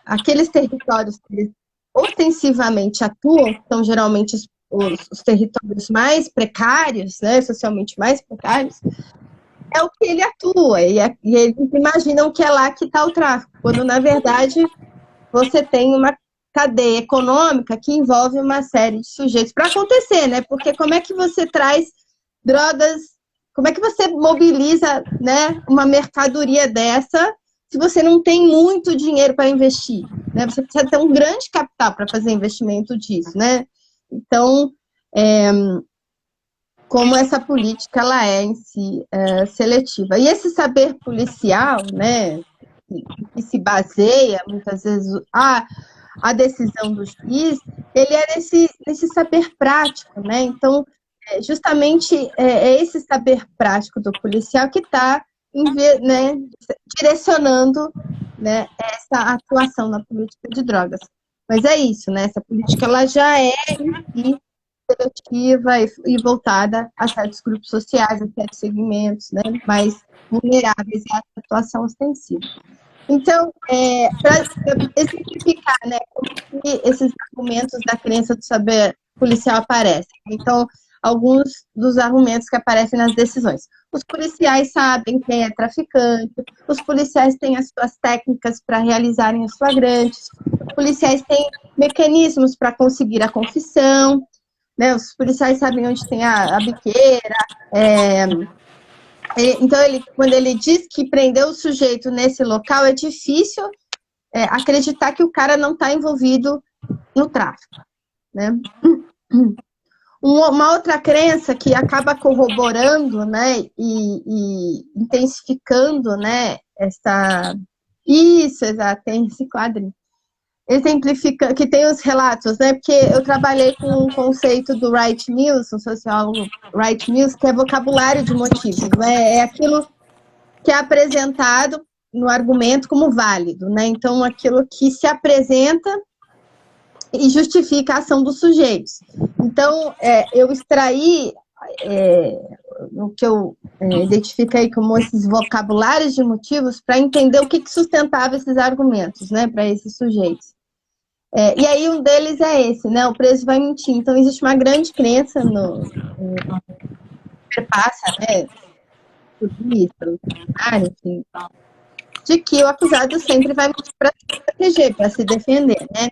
aqueles territórios que eles ostensivamente atuam, que são geralmente os territórios mais precários, né, socialmente mais precários, é o que ele atua, e eles imaginam que é lá que está o tráfico, quando na verdade você tem uma cadeia econômica que envolve uma série de sujeitos para acontecer, né? Porque como é que você traz drogas, como é que você mobiliza, né, uma mercadoria dessa se você não tem muito dinheiro para investir, né? Você precisa ter um grande capital para fazer investimento disso, né? Então, como essa política ela é em si seletiva. E esse saber policial, né, que se baseia muitas vezes a decisão do juiz, ele é nesse saber prático, né? Então, justamente é esse saber prático do policial que está, né, direcionando, né, essa atuação na política de drogas. Mas é isso, né? Essa política ela já é seletiva e voltada a certos grupos sociais, a certos segmentos, né, mais vulneráveis à atuação ostensiva. Então, para exemplificar, né, como que esses argumentos da crença do saber policial aparecem. Então, alguns dos argumentos que aparecem nas decisões. Os policiais sabem quem é traficante, os policiais têm as suas técnicas para realizarem os flagrantes, os policiais têm mecanismos para conseguir a confissão, né, os policiais sabem onde tem a biqueira, então, quando ele diz que prendeu o sujeito nesse local, é difícil acreditar que o cara não está envolvido no tráfico, né? Uma outra crença que acaba corroborando, né, e intensificando, né, tem esse quadrinho, exemplifica, que tem os relatos, né? Porque eu trabalhei com o conceito do Wright Mills, um sociólogo Wright Mills, que é vocabulário de motivos, né? É aquilo que é apresentado no argumento como válido, né? Então, aquilo que se apresenta e justifica a ação dos sujeitos. Então, eu extraí o que eu identifiquei como esses vocabulários de motivos para entender o que sustentava esses argumentos, né, para esses sujeitos. E aí um deles é esse, né, o preso vai mentir. Então, existe uma grande crença que passa, né, por isso, pelo cenário, enfim, de que o acusado sempre vai mentir para se proteger, para se defender, né?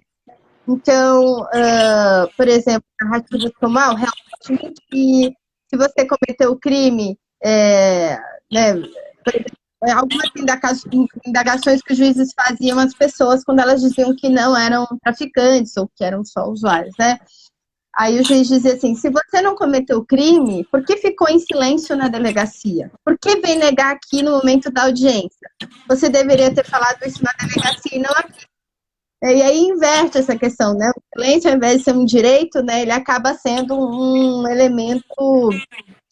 Então, por exemplo, narrativas como, o réu pode mentir, se você cometeu o crime, né, por exemplo, algumas indagações que os juízes faziam às pessoas quando elas diziam que não eram traficantes ou que eram só usuários, né? Aí o juiz dizia assim, se você não cometeu o crime, por que ficou em silêncio na delegacia? Por que veio negar aqui no momento da audiência? Você deveria ter falado isso na delegacia e não aqui. E aí inverte essa questão, né? O silêncio, ao invés de ser um direito, né, ele acaba sendo um elemento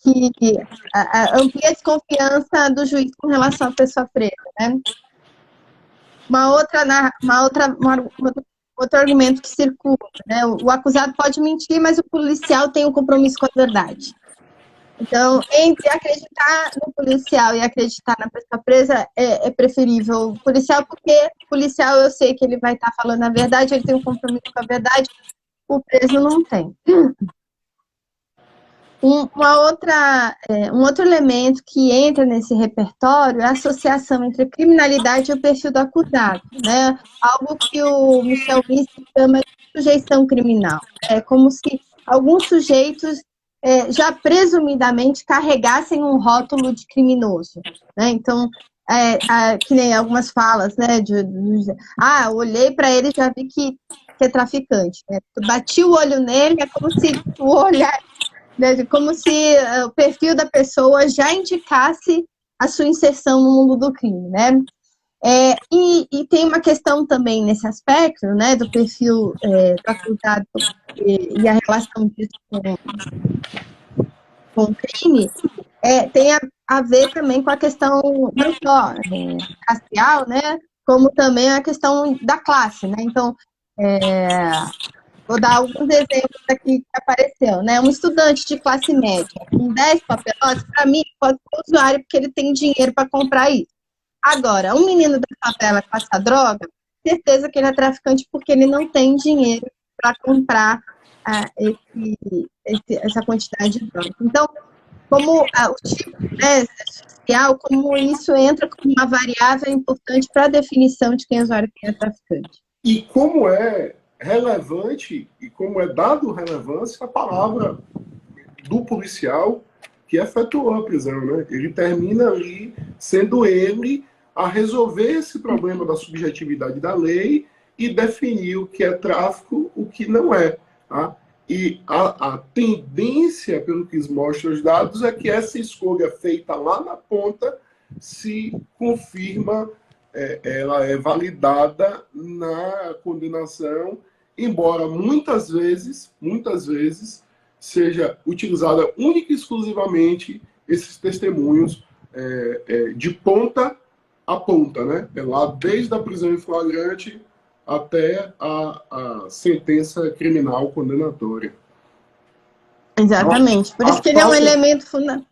que amplia a desconfiança do juiz com relação à pessoa presa, né? Outro argumento que circula, né? O acusado pode mentir, mas o policial tem um compromisso com a verdade. Então, entre acreditar no policial e acreditar na pessoa presa, é preferível o policial, porque o policial eu sei que ele vai estar falando a verdade, ele tem um compromisso com a verdade, o preso não tem. Um outro elemento que entra nesse repertório é a associação entre a criminalidade e o perfil do acusado, né? Algo que o Michel Ulisses chama de sujeição criminal. É como se alguns sujeitos já presumidamente carregassem um rótulo de criminoso, né? Então, que nem algumas falas, né? Olhei para ele e já vi que é traficante. Né? Bati o olho nele, é como se o olhar, né, como se o perfil da pessoa já indicasse a sua inserção no mundo do crime, né? E tem uma questão também nesse aspecto, né, do perfil do acusado e a relação disso com o crime, tem a ver também com a questão não só racial, né, como também a questão da classe, né? Então, vou dar alguns exemplos aqui que apareceu, né? Um estudante de classe média com 10 papelotes, para mim, pode ser usuário porque ele tem dinheiro para comprar isso. Agora, um menino da favela com essa droga, certeza que ele é traficante porque ele não tem dinheiro para comprar essa quantidade de droga. Então, como o tipo, né, social, como isso entra como uma variável importante para a definição de quem é usuário e quem é traficante. E como é relevante e como é dado relevância a palavra do policial que efetuou a prisão, né? Ele termina ali sendo ele a resolver esse problema da subjetividade da lei e definir o que é tráfico, o que não é. Tá? E a tendência, pelo que mostram os dados, é que essa escolha feita lá na ponta se confirma, ela é validada na condenação, embora muitas vezes seja utilizada única e exclusivamente esses testemunhos de ponta a ponta, né? Lá desde a prisão em flagrante até a sentença criminal condenatória. Exatamente. Por isso que ele é um elemento fundamental.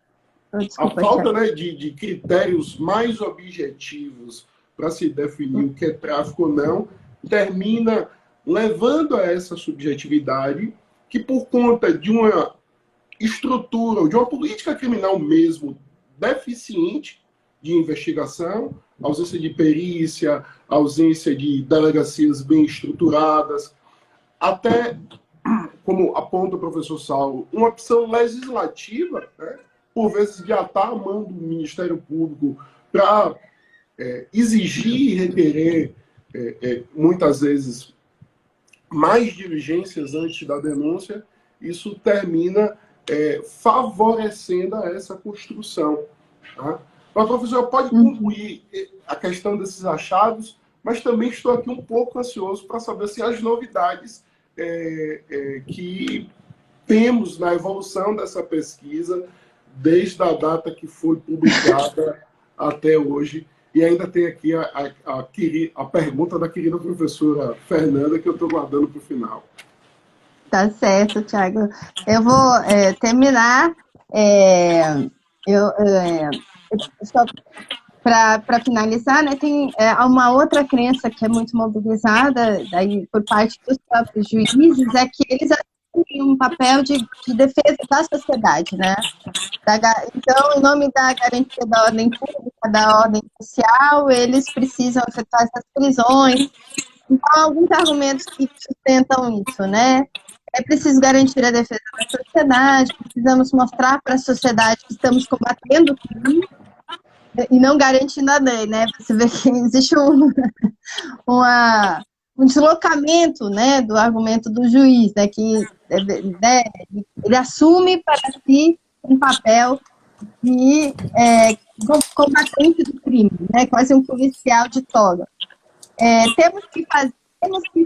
A falta, né, de critérios mais objetivos para se definir o que é tráfico ou não termina levando a essa subjetividade que, por conta de uma estrutura, de uma política criminal mesmo deficiente de investigação, ausência de perícia, ausência de delegacias bem estruturadas, até, como aponta o professor Saulo, uma opção legislativa, né, por vezes de atar a mão do Ministério Público para exigir e requerer, muitas vezes, mais diligências antes da denúncia, isso termina favorecendo essa construção. Tá? Mas, professor, pode concluir a questão desses achados mas também estou aqui um pouco ansioso para saber se as novidades que temos na evolução dessa pesquisa, desde a data que foi publicada até hoje. E ainda tem aqui a pergunta da querida professora Fernanda, que eu estou guardando para o final. Tá certo, Thiago. Eu vou terminar. Só para finalizar, né, tem uma outra crença que é muito mobilizada daí, por parte dos próprios juízes, é que eles assumem um papel de defesa da sociedade, né? Então, em nome da garantia da ordem pública, da ordem social, eles precisam efetuar essas prisões. Então, alguns argumentos que sustentam isso, né? É preciso garantir a defesa da sociedade, precisamos mostrar para a sociedade que estamos combatendo o crime e não garantindo a lei, né? Você vê que existe um deslocamento, né, do argumento do juiz, né, que ele assume para si um papel de combatente do crime, né, quase um policial de toga. Temos que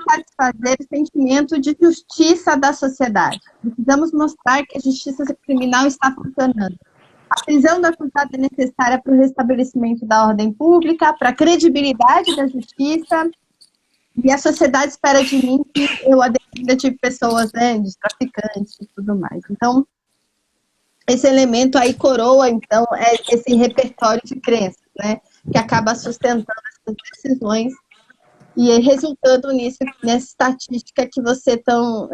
satisfazer o sentimento de justiça da sociedade. Precisamos mostrar que a justiça criminal está funcionando. A prisão do acusado é necessária para o restabelecimento da ordem pública, para a credibilidade da justiça, e a sociedade espera de mim que eu a defenda de pessoas, né, de traficantes e tudo mais. Então, esse elemento aí coroa, então, esse repertório de crenças, né, que acaba sustentando essas decisões e resultando nessa estatística que você tão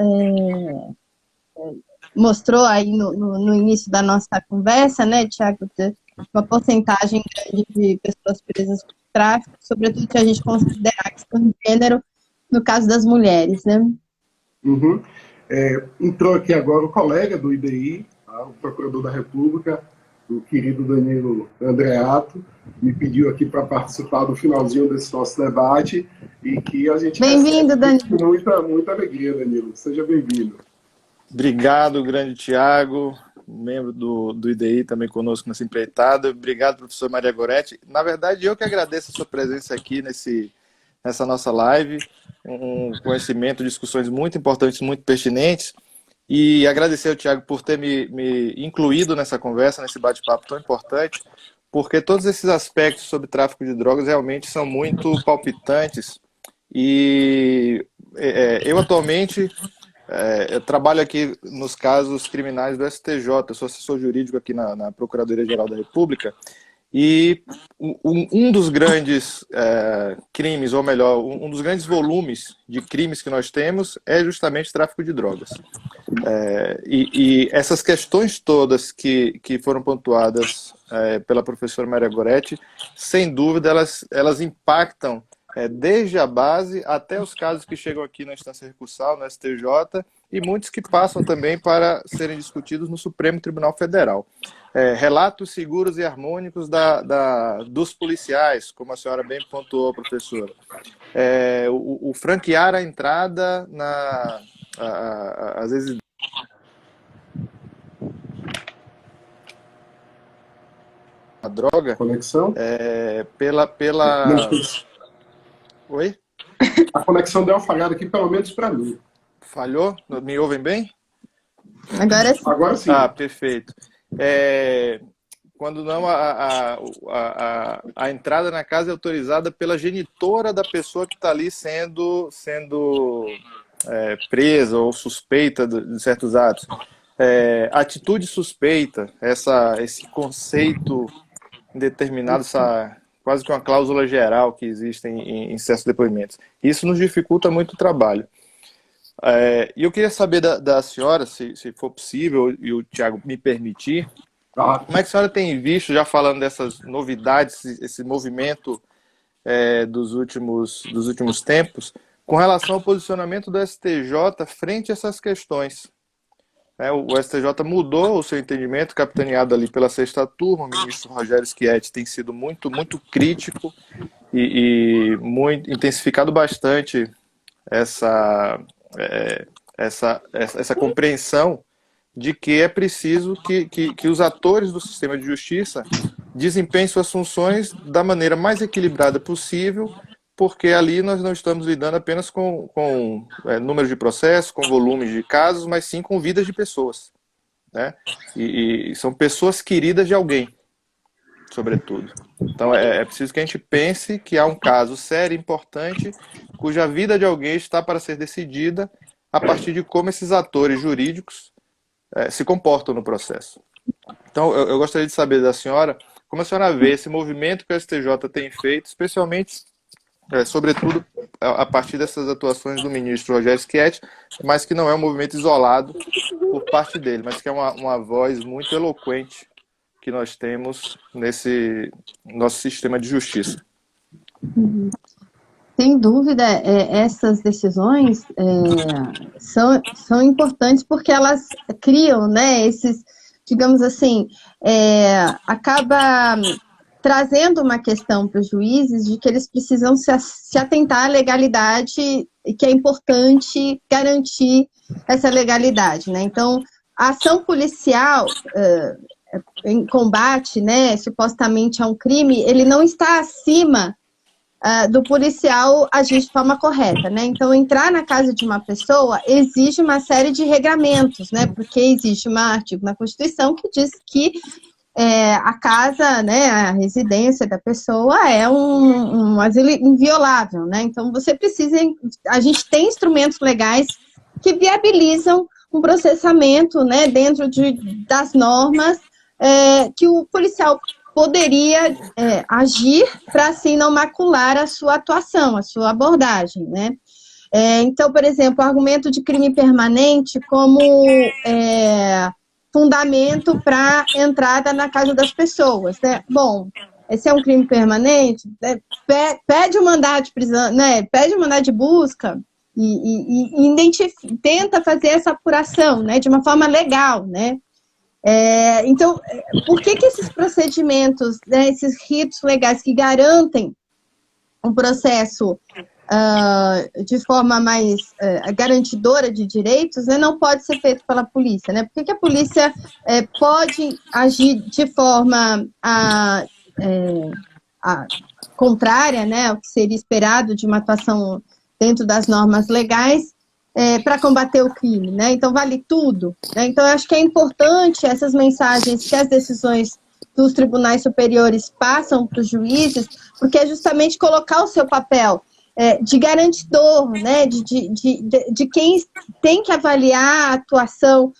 mostrou aí no início da nossa conversa, né, Thiago, de uma porcentagem grande de pessoas presas por tráfico, sobretudo se a gente considerar a questão de gênero no caso das mulheres, né? Uhum. Entrou aqui agora o colega do IDI, o Procurador da República, o querido Danilo Andreato, me pediu aqui para participar do finalzinho desse nosso debate e que a gente bem-vindo, Danilo. Muita alegria, Danilo. Seja bem-vindo. Obrigado, grande Thiago, membro do IDI também conosco nessa empreitada. Obrigado, professor Maria Goretti. Na verdade, eu que agradeço a sua presença aqui nessa nossa live, um conhecimento, discussões muito importantes, muito pertinentes, e agradecer ao Thiago por ter me incluído nessa conversa, nesse bate-papo tão importante, porque todos esses aspectos sobre tráfico de drogas realmente são muito palpitantes, e eu atualmente... eu trabalho aqui nos casos criminais do STJ, eu sou assessor jurídico aqui na Procuradoria-Geral da República, e um dos grandes crimes, ou melhor, um dos grandes volumes de crimes que nós temos é justamente tráfico de drogas. E essas questões todas que foram pontuadas pela professora Maria Goretti, sem dúvida, elas impactam desde a base até os casos que chegam aqui na instância recursal, no STJ, e muitos que passam também para serem discutidos no Supremo Tribunal Federal. Relatos seguros e harmônicos dos policiais, como a senhora bem pontuou, professora. O franquear a entrada às vezes... a droga... Conexão? Pela... Oi? A conexão deu uma falhada aqui, pelo menos para mim. Falhou? Me ouvem bem? Agora sim. Agora sim. Ah, perfeito. Quando não, a entrada na casa é autorizada pela genitora da pessoa que está ali sendo presa ou suspeita de certos atos. Atitude suspeita, esse conceito indeterminado, quase que uma cláusula geral que existe em certos depoimentos. Isso nos dificulta muito o trabalho. E eu queria saber da senhora, se for possível, e o Thiago me permitir, como é que a senhora tem visto, já falando dessas novidades, esse movimento dos últimos tempos, com relação ao posicionamento do STJ frente a essas questões? O STJ mudou o seu entendimento, capitaneado ali pela sexta turma. O ministro Rogério Schietti tem sido muito, muito crítico e intensificado bastante essa compreensão de que é preciso que os atores do sistema de justiça desempenhem suas funções da maneira mais equilibrada possível, porque ali nós não estamos lidando apenas com número de processos, com volumes de casos, mas sim com vidas de pessoas, né? E são pessoas queridas de alguém, sobretudo. Então é preciso que a gente pense que há um caso sério, importante, cuja vida de alguém está para ser decidida a partir de como esses atores jurídicos se comportam no processo. Então eu gostaria de saber da senhora como a senhora vê esse movimento que o STJ tem feito, especialmente, sobretudo, a partir dessas atuações do ministro Rogério Schietti, mas que não é um movimento isolado por parte dele, mas que é uma voz muito eloquente que nós temos nesse nosso sistema de justiça. Sem dúvida, essas decisões são importantes porque elas criam, né, esses, digamos assim, acaba trazendo uma questão para os juízes de que eles precisam se atentar à legalidade e que é importante garantir essa legalidade, né? Então, a ação policial em combate, né, supostamente a um crime, ele não está acima do policial agir de forma correta, né? Então, entrar na casa de uma pessoa exige uma série de regramentos, né? Porque existe um artigo na Constituição que diz que a casa, né, a residência da pessoa é um asilo inviolável, né? Então, a gente tem instrumentos legais que viabilizam um processamento, né, dentro das normas que o policial poderia agir para, assim, não macular a sua atuação, a sua abordagem, né? Então, por exemplo, o argumento de crime permanente como fundamento para entrada na casa das pessoas, né? Bom, esse é um crime permanente, né? Pede um mandado de prisão, né? Pede um mandado de busca e tenta fazer essa apuração, né? De uma forma legal, né? Então, por que esses procedimentos, né, esses ritos legais que garantem um processo de forma mais garantidora de direitos, né, não pode ser feito pela polícia, né? Por que a polícia pode agir de forma contrária, né, ao que seria esperado de uma atuação dentro das normas legais, para combater o crime, né? Então, vale tudo, né? Então, eu acho que é importante essas mensagens que as decisões dos tribunais superiores passam para os juízes, porque é justamente colocar o seu papel de garantidor, né? De quem tem que avaliar a atuação,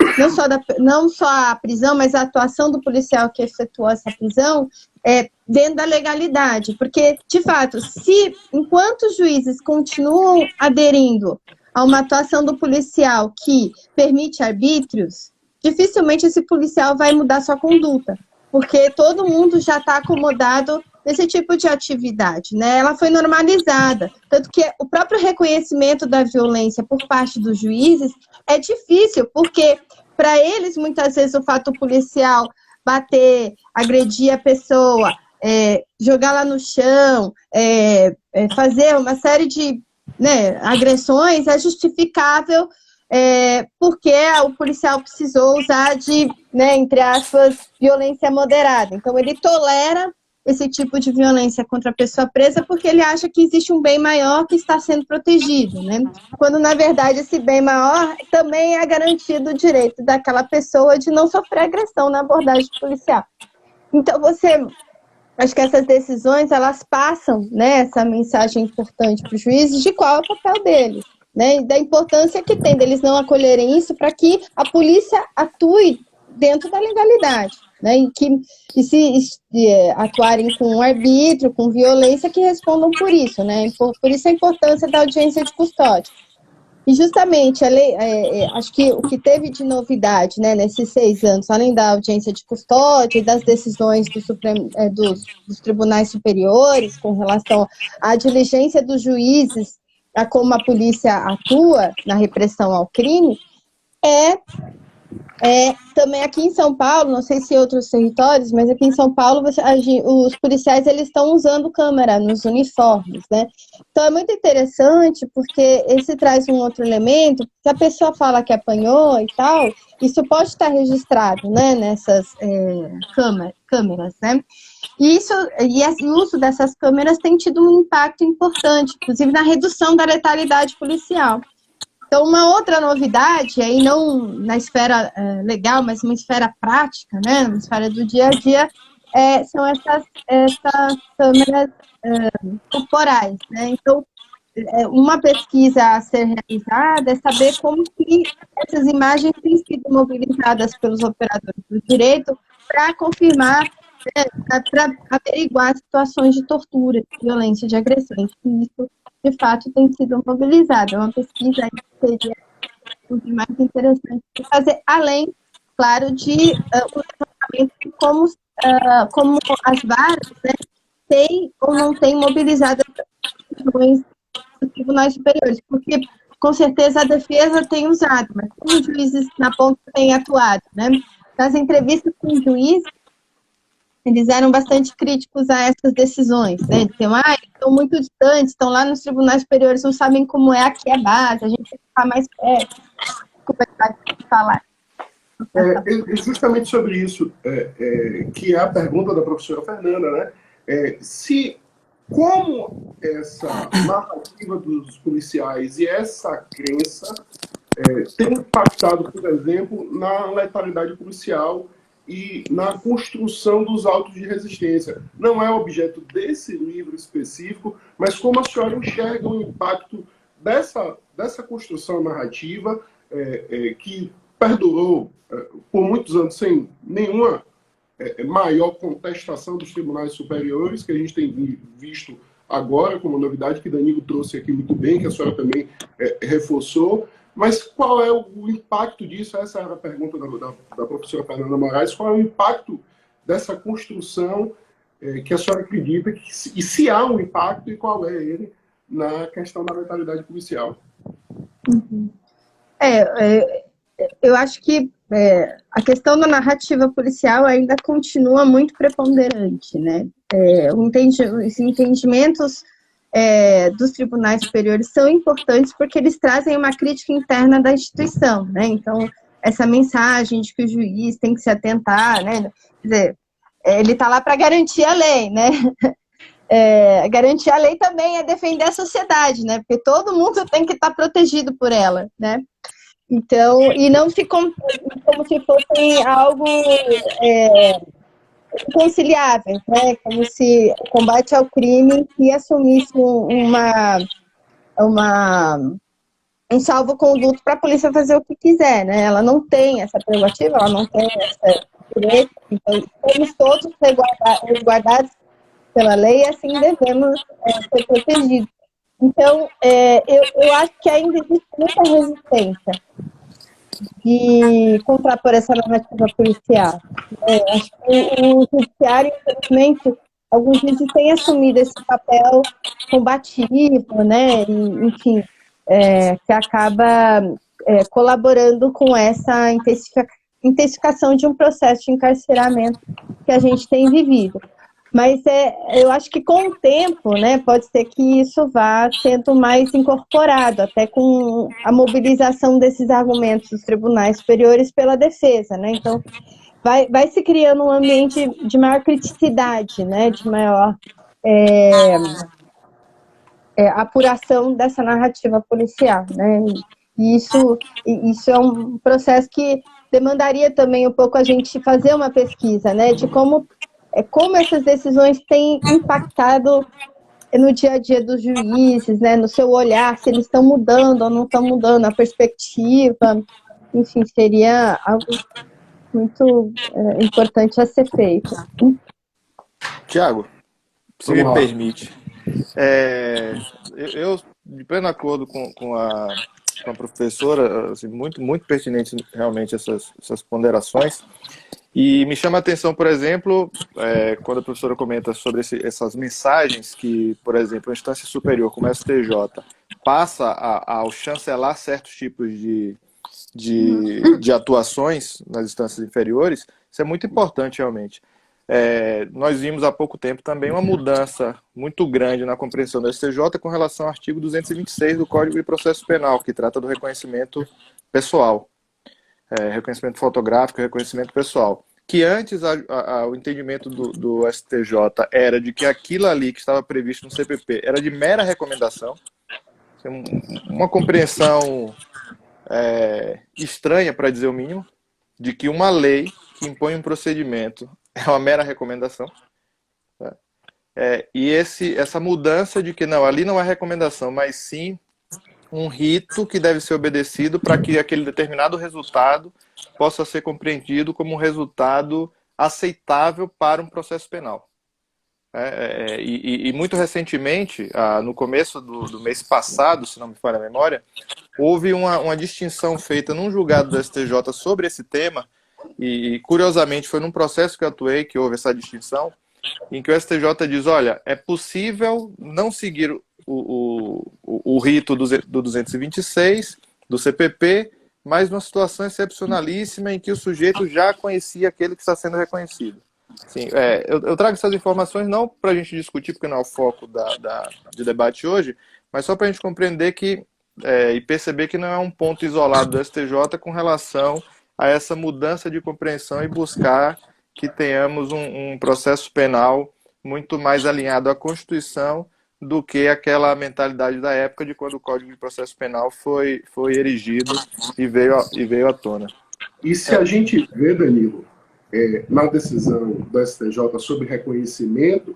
não só a prisão, mas a atuação do policial que efetuou essa prisão, dentro da legalidade. Porque, de fato, enquanto os juízes continuam aderindo a uma atuação do policial que permite arbítrios, dificilmente esse policial vai mudar sua conduta, porque todo mundo já está acomodado nesse tipo de atividade, né? Ela foi normalizada, tanto que o próprio reconhecimento da violência por parte dos juízes é difícil, porque para eles, muitas vezes, o fato policial bater, agredir a pessoa, jogá-la no chão, fazer uma série de agressões é justificável porque o policial precisou usar de, entre aspas, violência moderada. Então, ele tolera esse tipo de violência contra a pessoa presa porque ele acha que existe um bem maior que está sendo protegido, né? Quando, na verdade, esse bem maior também é garantido o direito daquela pessoa de não sofrer agressão na abordagem policial. Então, acho que essas decisões, elas passam, né, essa mensagem importante para os juízes de qual é o papel deles, né, e da importância que tem deles não acolherem isso para que a polícia atue dentro da legalidade, né, e se atuarem com arbítrio, com violência, que respondam por isso, né, por isso a importância da audiência de custódia. E justamente, a lei, acho que o que teve de novidade, né, nesses 6 anos, além da audiência de custódia e das decisões dos tribunais superiores com relação à diligência dos juízes, a como a polícia atua na repressão ao crime, também aqui em São Paulo, não sei se em outros territórios, mas aqui em São Paulo os policiais eles estão usando câmera nos uniformes, né? Então é muito interessante porque esse traz um outro elemento, se a pessoa fala que apanhou e tal, isso pode estar registrado, né, nessas câmeras, né? E o uso dessas câmeras tem tido um impacto importante, inclusive na redução da letalidade policial. Então, uma outra novidade, aí não na esfera legal, mas uma esfera prática, né, na esfera do dia a dia, são essas câmeras corporais, né? Então, uma pesquisa a ser realizada é saber como que essas imagens têm sido mobilizadas pelos operadores do direito para confirmar, para averiguar situações de tortura, de violência, de agressão. E isso, de fato, tem sido mobilizado. É uma pesquisa que seria o mais interessante de fazer, além, claro, de o levantamento de como as varas, né, têm ou não têm mobilizado as decisões dos tribunais superiores, porque com certeza a defesa tem usado, mas como os juízes na ponta têm atuado, né? Nas entrevistas com os juízes, eles eram bastante críticos a essas decisões, né? Diziam, estão muito distantes, estão lá nos tribunais superiores, não sabem como é aqui a base, a gente tem que ficar mais perto. Desculpa, falar. Justamente sobre isso, que é a pergunta da professora Fernanda, né? Como essa narrativa dos policiais e essa crença tem impactado, por exemplo, na letalidade policial e na construção dos autos de resistência. Não é objeto desse livro específico, mas como a senhora enxerga o impacto dessa construção narrativa que perdurou por muitos anos sem nenhuma maior contestação dos tribunais superiores, que a gente tem visto agora como novidade, que Danilo trouxe aqui muito bem, que a senhora também reforçou. Mas qual é o impacto disso? Essa era a pergunta da professora Fernanda Moraes. Qual é o impacto dessa construção que a senhora acredita, e se há um impacto, e qual é ele na questão da letalidade policial? Eu acho que a questão da narrativa policial ainda continua muito preponderante, né? Os entendimentos dos tribunais superiores são importantes porque eles trazem uma crítica interna da instituição, né? Então, essa mensagem de que o juiz tem que se atentar, né? Quer dizer, ele está lá para garantir a lei, né? Garantir a lei também é defender a sociedade, né? Porque todo mundo tem que estar protegido por ela, né? Então, e não se como se fosse algo inconciliável, né? Como se o combate ao crime se assumisse um salvo-conduto para a polícia fazer o que quiser, né? Ela não tem essa prerrogativa, ela não tem esse direito, então somos todos resguardados pela lei e assim devemos ser protegidos. Então, eu acho que ainda existe muita resistência de contrapor essa narrativa policial. Acho que o judiciário, infelizmente, alguns juízes têm assumido esse papel combativo, né? E, enfim, que acaba colaborando com essa intensificação de um processo de encarceramento que a gente tem vivido. Mas eu acho que com o tempo, né, pode ser que isso vá sendo mais incorporado, até com a mobilização desses argumentos dos tribunais superiores pela defesa, né? Então, vai se criando um ambiente de maior criticidade, né, de maior apuração dessa narrativa policial, né? E isso é um processo que demandaria também um pouco a gente fazer uma pesquisa, né, de como essas decisões têm impactado no dia a dia dos juízes, né, no seu olhar, se eles estão mudando ou não estão mudando a perspectiva. Enfim, seria algo muito importante a ser feito. Tiago, se me permite, eu de pleno acordo com a professora, assim, muito, muito pertinente realmente essas ponderações. E me chama a atenção, por exemplo, quando a professora comenta sobre essas mensagens que, por exemplo, a instância superior, como a STJ, passa ao chancelar certos tipos de atuações nas instâncias inferiores. Isso é muito importante, realmente. Nós vimos há pouco tempo também uma mudança muito grande na compreensão da STJ com relação ao artigo 226 do Código de Processo Penal, que trata do reconhecimento pessoal. Reconhecimento fotográfico e reconhecimento pessoal, que antes o entendimento do STJ era de que aquilo ali que estava previsto no CPP era de mera recomendação, uma compreensão estranha, para dizer o mínimo, de que uma lei que impõe um procedimento é uma mera recomendação. Tá? E essa mudança de que não, ali não é recomendação, mas sim um rito que deve ser obedecido para que aquele determinado resultado possa ser compreendido como um resultado aceitável para um processo penal. E muito recentemente, no começo do mês passado, se não me falha a memória, houve uma distinção feita num julgado do STJ sobre esse tema, e curiosamente foi num processo que eu atuei que houve essa distinção, em que o STJ diz, olha, é possível não seguir o rito do 226, do CPP, mas numa situação excepcionalíssima em que o sujeito já conhecia aquele que está sendo reconhecido. Sim, eu trago essas informações não para a gente discutir, porque não é o foco de debate hoje, mas só para a gente compreender e perceber que não é um ponto isolado do STJ com relação a essa mudança de compreensão e buscar que tenhamos um processo penal muito mais alinhado à Constituição do que aquela mentalidade da época de quando o Código de Processo Penal foi erigido e veio à tona. E se a gente vê, Danilo, na decisão do STJ sobre reconhecimento,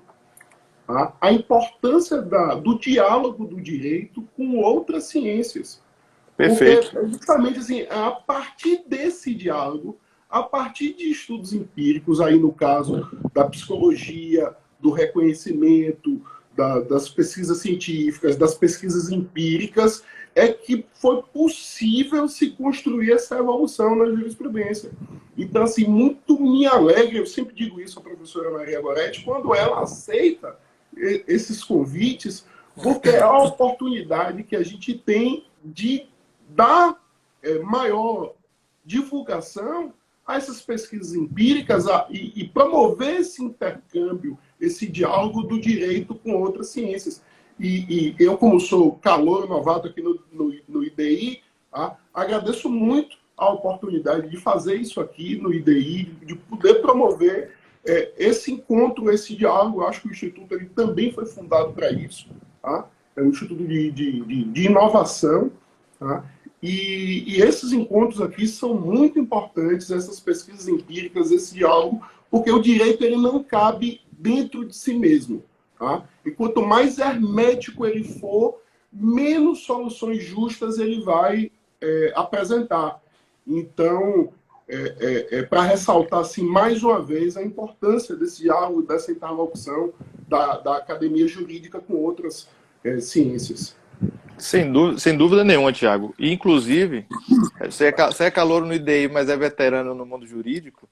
a importância do diálogo do direito com outras ciências. Perfeito. Porque, justamente assim, a partir desse diálogo, a partir de estudos empíricos, aí no caso da psicologia, do reconhecimento, das pesquisas científicas, das pesquisas empíricas, é que foi possível se construir essa evolução na jurisprudência. Então, assim, muito me alegra, eu sempre digo isso à professora Maria Goretti, quando ela aceita esses convites, porque é a oportunidade que a gente tem de dar maior divulgação a essas pesquisas empíricas e promover esse intercâmbio, esse diálogo do direito com outras ciências. E eu, como sou calouro novato aqui no IDI, agradeço muito a oportunidade de fazer isso aqui no IDI, de poder promover esse encontro, esse diálogo. Eu acho que o Instituto ele também foi fundado para isso. É um Instituto de inovação. E esses encontros aqui são muito importantes, essas pesquisas empíricas, esse diálogo, porque o direito ele não cabe dentro de si mesmo. E quanto mais hermético ele for, menos soluções justas ele vai apresentar. Então, para ressaltar assim, mais uma vez a importância desse diálogo, dessa interlocução da academia jurídica com outras ciências. Sem dúvida nenhuma, Tiago. Inclusive, você é calouro no IDI, mas é veterano no mundo jurídico.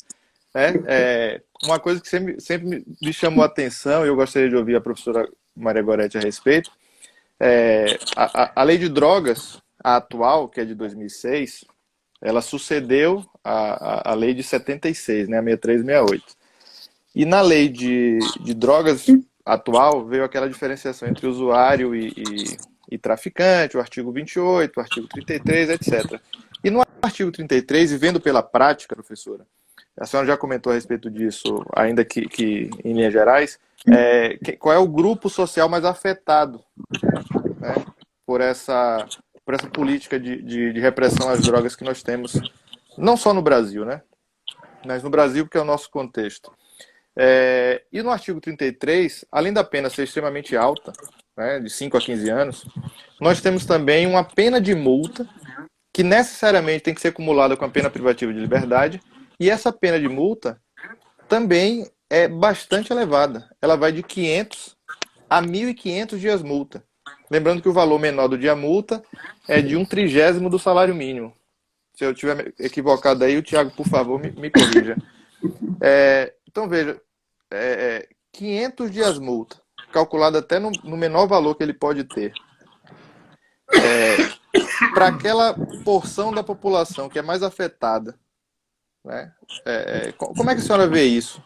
Uma coisa que sempre me chamou a atenção, e eu gostaria de ouvir a professora Maria Goretti a respeito, a lei de drogas, a atual, que é de 2006, ela sucedeu a lei de 76, né, a 6368. E na lei de drogas atual veio aquela diferenciação entre usuário e traficante, o artigo 28, o artigo 33, etc. E no artigo 33, e vendo pela prática, professora, a senhora já comentou a respeito disso, ainda que em linhas gerais, qual é o grupo social mais afetado, né, por essa política de repressão às drogas que nós temos, não só no Brasil, né, mas no Brasil, porque é o nosso contexto. E no artigo 33, além da pena ser extremamente alta, né, de 5 a 15 anos, nós temos também uma pena de multa que necessariamente tem que ser acumulada com a pena privativa de liberdade, e essa pena de multa também é bastante elevada. Ela vai de 500 a 1.500 dias multa. Lembrando que o valor menor do dia multa é de 1/30 do salário mínimo. Se eu estiver equivocado aí, o Tiago, por favor, me corrija. Então, veja, 500 dias multa, calculado até no menor valor que ele pode ter. Para aquela porção da população que é mais afetada, né? Como é que a senhora vê isso?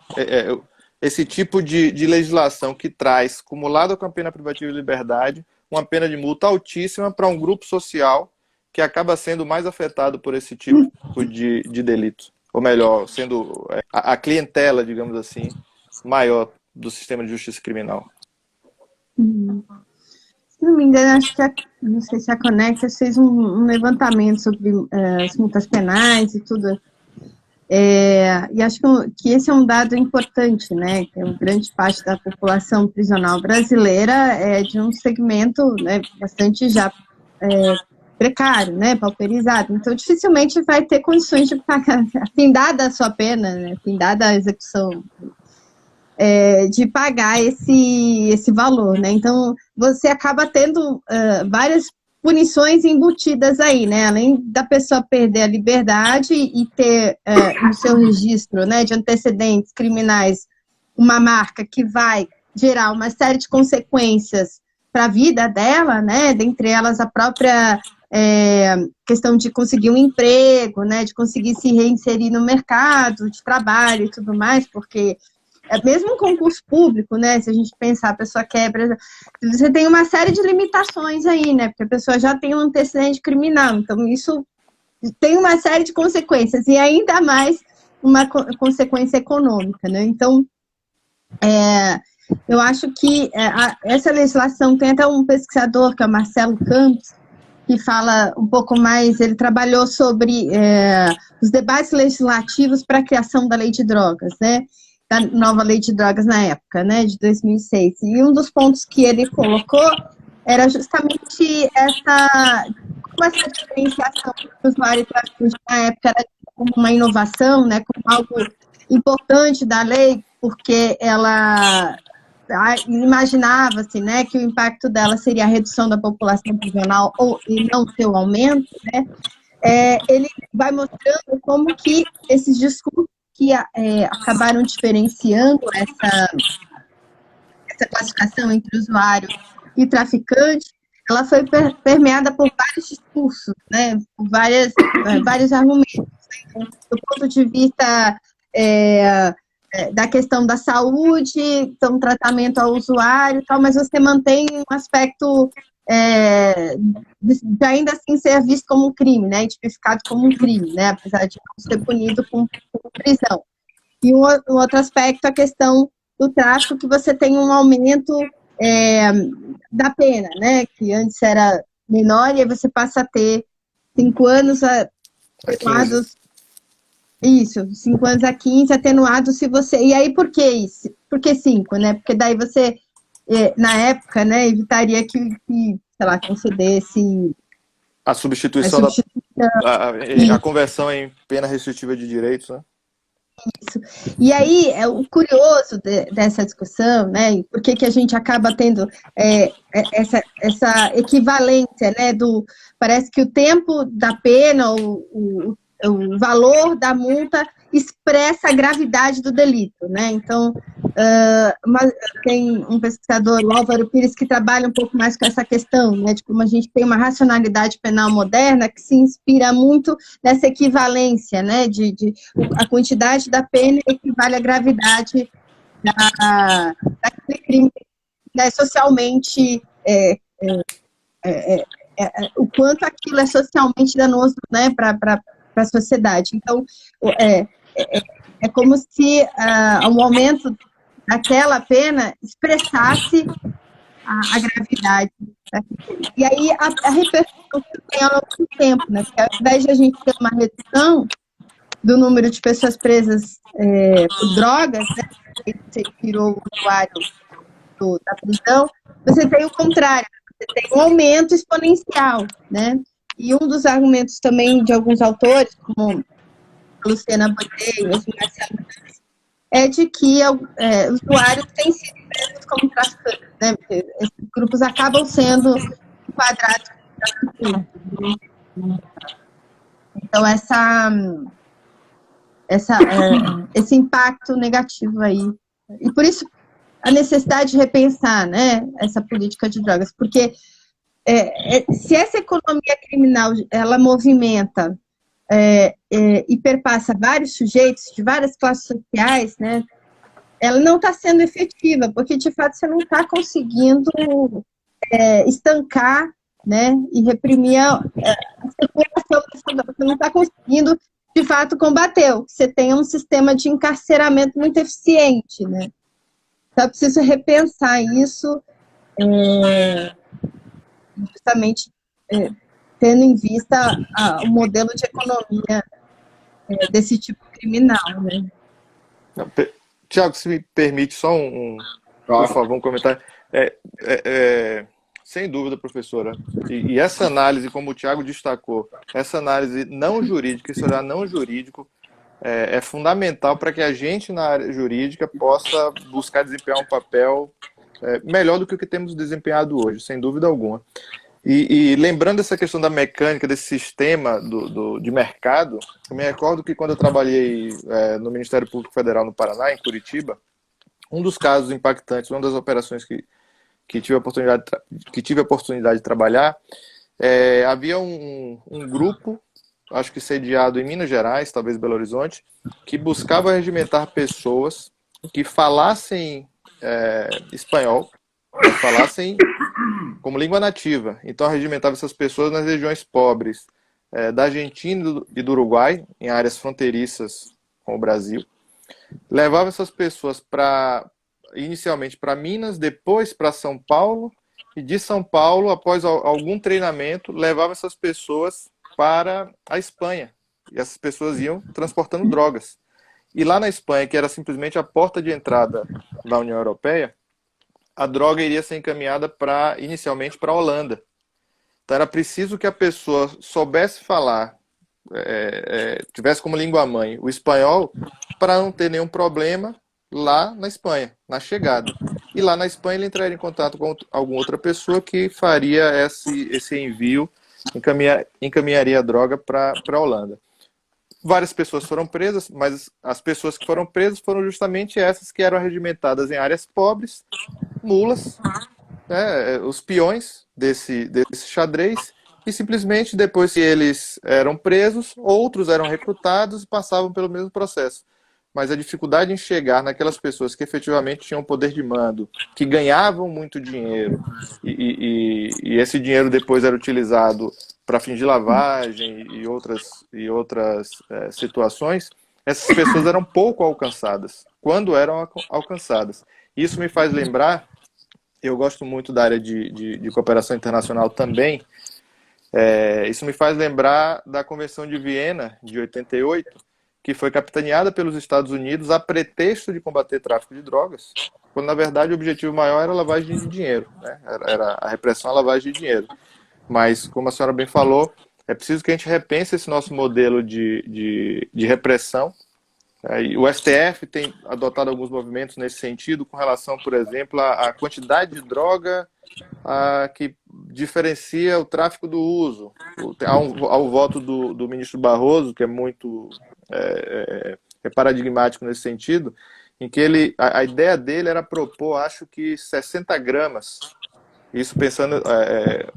Esse tipo de legislação que traz, cumulado com a pena privativa de liberdade, uma pena de multa altíssima para um grupo social que acaba sendo mais afetado por esse tipo de delito. ou melhor, sendo a clientela, digamos assim, maior do sistema de justiça criminal? Se não me engano, acho que não sei se a Conectas fez um levantamento sobre as multas penais e tudo. E acho que esse é um dado importante, né? Que grande parte da população prisional brasileira é de um segmento, né, bastante já precário, né? Pauperizado. Então, dificilmente vai ter condições de pagar, findada a sua pena, né? Findada a execução, de pagar esse valor, né? Então, você acaba tendo várias punições embutidas aí, né? Além da pessoa perder a liberdade e ter no seu registro, né, de antecedentes criminais uma marca que vai gerar uma série de consequências para a vida dela, né? Dentre elas a própria questão de conseguir um emprego, né? De conseguir se reinserir no mercado de trabalho e tudo mais, porque mesmo um concurso público, né, se a gente pensar, a pessoa quebra, você tem uma série de limitações aí, né, porque a pessoa já tem um antecedente criminal, então isso tem uma série de consequências, e ainda mais uma consequência econômica, né, então eu acho que essa legislação, tem até um pesquisador, que é o Marcelo Campos, que fala um pouco mais, ele trabalhou sobre os debates legislativos para a criação da lei de drogas, né, da nova lei de drogas na época, né, de 2006. E um dos pontos que ele colocou era justamente como essa diferenciação do usuário e traficante na época era como uma inovação, né, como algo importante da lei, porque ela imaginava-se, né, que o impacto dela seria a redução da população prisional e não seu aumento, né. Ele vai mostrando como que esses discursos que acabaram diferenciando essa classificação entre usuário e traficante, ela foi permeada por vários discursos, né, por vários argumentos. Né? Do ponto de vista da questão da saúde, então tratamento ao usuário, tal, mas você mantém um aspecto de ainda assim ser visto como um crime, né, tipificado como um crime, né, apesar de não ser punido com prisão. E um outro aspecto, a questão do tráfico, que você tem um aumento da pena, né, que antes era menor, e aí você passa a ter 5 anos atenuados, isso, 5 anos a 15, atenuados se você... E aí, por que isso? Por que 5, né? Porque daí você, na época, né, evitaria que sei lá, concedesse... A substituição, a conversão em pena restritiva de direitos, né? Isso. E aí, o curioso dessa discussão, né, e por que a gente acaba tendo essa equivalência, né, parece que o tempo da pena, o valor da multa expressa a gravidade do delito, né, então, tem um pesquisador, o Álvaro Pires, que trabalha um pouco mais com essa questão, né, de como a gente tem uma racionalidade penal moderna que se inspira muito nessa equivalência, né, a quantidade da pena equivale à gravidade daquele crime, né, socialmente, o quanto aquilo é socialmente danoso, né, para a sociedade. Então, é como se o aumento daquela pena expressasse a gravidade. Né? E aí, a repercussão que tem ao longo do tempo, né? Porque ao invés de a gente ter uma redução do número de pessoas presas por drogas, né? Você tirou o usuário da prisão, você tem o contrário, você tem um aumento exponencial, né? E um dos argumentos também de alguns autores, como a Luciana Botet e mesmo Marcelo, é de que usuários têm sido presos como traficantes, né? Porque esses grupos acabam sendo enquadrados como traficantes. Então, esse impacto negativo aí. E por isso, a necessidade de repensar, né, essa política de drogas, porque se essa economia criminal, ela movimenta e perpassa vários sujeitos de várias classes sociais, né, ela não está sendo efetiva, porque de fato você não está conseguindo estancar, né, e reprimir a circulação, você não está conseguindo de fato combateu, que você tenha um sistema de encarceramento muito eficiente, né? Então é preciso repensar isso, justamente tendo em vista o modelo de economia desse tipo criminal, né? Tiago, se me permite só por favor, um comentário. Sem dúvida, professora. E essa análise, como o Tiago destacou, essa análise não jurídica, esse olhar não jurídico, é fundamental para que a gente, na área jurídica, possa buscar desempenhar um papel melhor do que o que temos desempenhado hoje, sem dúvida alguma. E lembrando essa questão da mecânica, desse sistema de mercado, eu me recordo que quando eu trabalhei no Ministério Público Federal no Paraná, em Curitiba, um dos casos impactantes, uma das operações que tive a oportunidade de trabalhar, havia um grupo, acho que sediado em Minas Gerais, talvez Belo Horizonte, que buscava regimentar pessoas que falassem espanhol, mas falassem como língua nativa. Então, regimentava essas pessoas nas regiões pobres da Argentina e do Uruguai, em áreas fronteiriças com o Brasil. Levava essas pessoas inicialmente para Minas, depois para São Paulo, e de São Paulo, após algum treinamento, levava essas pessoas para a Espanha. E essas pessoas iam transportando drogas. E lá na Espanha, que era simplesmente a porta de entrada da União Europeia, a droga iria ser encaminhada inicialmente para a Holanda. Então era preciso que a pessoa soubesse falar, tivesse como língua-mãe o espanhol, para não ter nenhum problema lá na Espanha, na chegada. E lá na Espanha ele entraria em contato com alguma outra pessoa que faria esse envio, encaminharia a droga para a Holanda. Várias pessoas foram presas, mas as pessoas que foram presas foram justamente essas que eram regimentadas em áreas pobres, mulas, os peões desse xadrez, e simplesmente depois que eles eram presos, outros eram recrutados e passavam pelo mesmo processo. Mas a dificuldade em chegar naquelas pessoas que efetivamente tinham poder de mando, que ganhavam muito dinheiro, e esse dinheiro depois era utilizado para fins de lavagem e outras situações, essas pessoas eram pouco alcançadas, quando eram alcançadas. Isso me faz lembrar, eu gosto muito da área de cooperação internacional também, isso me faz lembrar da Convenção de Viena, de 88, que foi capitaneada pelos Estados Unidos a pretexto de combater tráfico de drogas, quando na verdade o objetivo maior era a lavagem de dinheiro, né? Era a repressão à lavagem de dinheiro. Mas, como a senhora bem falou, é preciso que a gente repense esse nosso modelo de repressão. E o STF tem adotado alguns movimentos nesse sentido, com relação, por exemplo, à quantidade de droga que diferencia o tráfico do uso. Há o voto do ministro Barroso, que é muito paradigmático nesse sentido, em que a ideia dele era propor, acho que 60 gramas, isso pensando